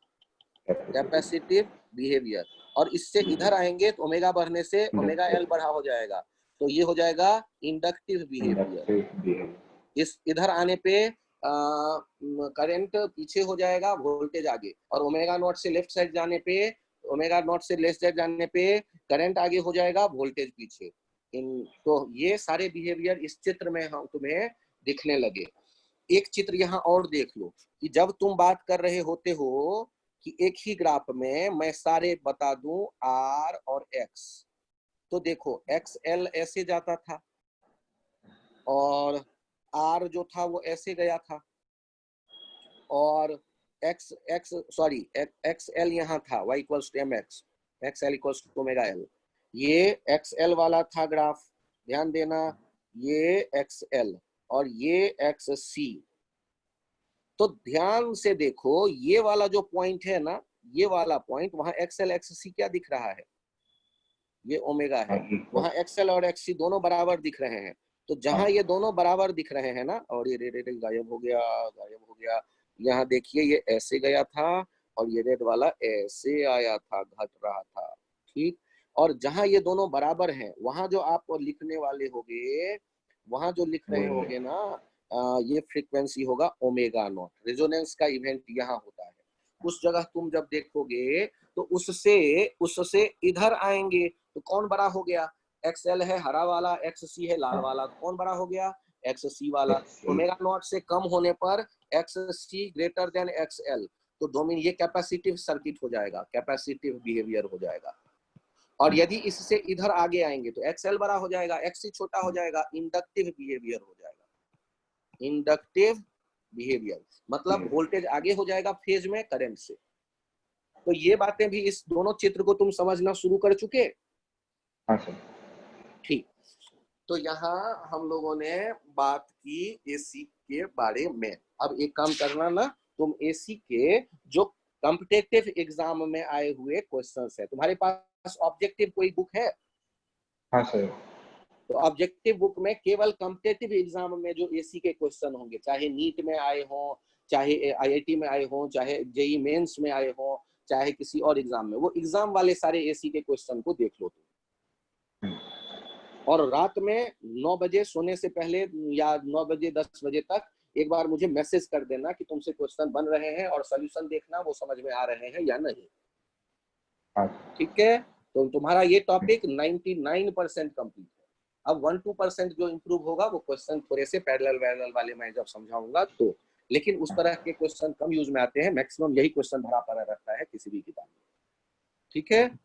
कैपेसिटिव बिहेवियर। और इससे इधर आएंगे तो ओमेगा बढ़ने से ओमेगा L बढ़ा हो जाएगा, तो ये हो जाएगा इंडक्टिव बिहेवियर। इस इधर आने पे करंट पीछे हो जाएगा, वोल्टेज आगे, और ओमेगा नॉट से लेफ्ट साइड जाने पे, ओमेगा नॉट से लेफ्ट साइड जाने पे करंट आगे हो जाएगा, वोल्टेज पीछे। तो ये सारे बिहेवियर इस चित्र में हम तुम्हें दिखने लगे। एक चित्र यहाँ और देख लो कि जब तुम बात कर रहे होते हो कि एक ही ग्राफ में मैं सारे बता दूं R और X, तो देखो XL ऐसे जाता था और R जो था वो ऐसे गया था, और XL यहाँ था, Y equals to MX, XL equals to omega L। ये XL वाला था ग्राफ, ध्यान देना, ये XL और ये XC। तो ध्यान से देखो, ये वाला जो पॉइंट है ना, ये वाला पॉइंट, वहां XL XC क्या दिख रहा है, ये ओमेगा है, वहां XL और XC दोनों बराबर दिख रहे हैं। तो जहां ये दोनों बराबर दिख रहे हैं ना, और ये रेड गायब हो गया, गायब हो गया, यहाँ देखिए ये ऐसे गया था और ये रेड वाला ऐसे आया था, घट रहा था, ठीक। और जहां ये दोनों बराबर हैं, वहां जो आप लिखने वाले होगे, वहां जो लिख रहे होगे ना, ये फ्रीक्वेंसी होगा ओमेगा नॉट। रेजोनेंस का इवेंट यहाँ होता है, उस जगह तुम जब देखोगे तो उससे इधर आएंगे तो कौन बड़ा हो गया, XL है हरा वाला, XC है लाल वाला, तो कौन बड़ा हो गया, XC वाला। ओमेगा नॉट से कम होने पर XC ग्रेटर देन XL, तो डोमिन ये कैपेसिटिव सर्किट हो जाएगा, कैपेसिटिव बिहेवियर हो जाएगा। और यदि इससे इधर आगे आएंगे तो XL बड़ा हो जाएगा, XC छोटा हो जाएगा, इंडक्टिव बिहेवियर हो जाएगा, इंडक्टिव बिहेवियर मतलब वोल्टेज आगे हो जाएगा फेज में करंट से। तो ये बातें भी, इस दोनों चित्र को तुम समझना शुरू कर चुके? हाँ सर। ठीक, तो यहाँ हम लोगों ने बात की एसी के बारे में। अब एक काम करना ना, तुम एसी के जो कॉम्पिटिटिव एग्जाम में आए हुए क्वेश्चंस है, तुम्हारे पास ऑब्जेक्टिव कोई बुक है? हाँ सर। तो ऑब्जेक्टिव बुक में केवल कॉम्पिटिटिव एग्जाम में जो एसी के क्वेश्चन होंगे, चाहे नीट में आए हों, चाहे आईआईटी में आए हों, चाहे जेई मेंस में आए हों, चाहे किसी और एग्जाम में, वो एग्जाम वाले सारे एसी के क्वेश्चन को देख लो तुम। और रात में 9 बजे सोने से पहले या 9 बजे 10 बजे तक एक बार मुझे मैसेज कर देना कि तुमसे क्वेश्चन बन रहे हैं, और सोल्यूशन देखना वो समझ में आ रहे हैं या नहीं। ठीक है, तो तुम्हारा ये टॉपिक 99% कंप्लीट है। अब 1-2% जो इम्प्रूव होगा वो क्वेश्चन थोड़े से पैरेलल वैरेलल वाले मैं जब समझाऊंगा तो, लेकिन उस तरह के क्वेश्चन कम यूज में आते हैं, मैक्सिमम यही क्वेश्चन भरा पड़ा रहता है किसी भी किताब में। ठीक है,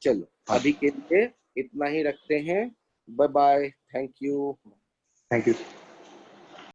चलो अभी के लिए इतना ही रखते हैं, बाय बाय, थैंक यू।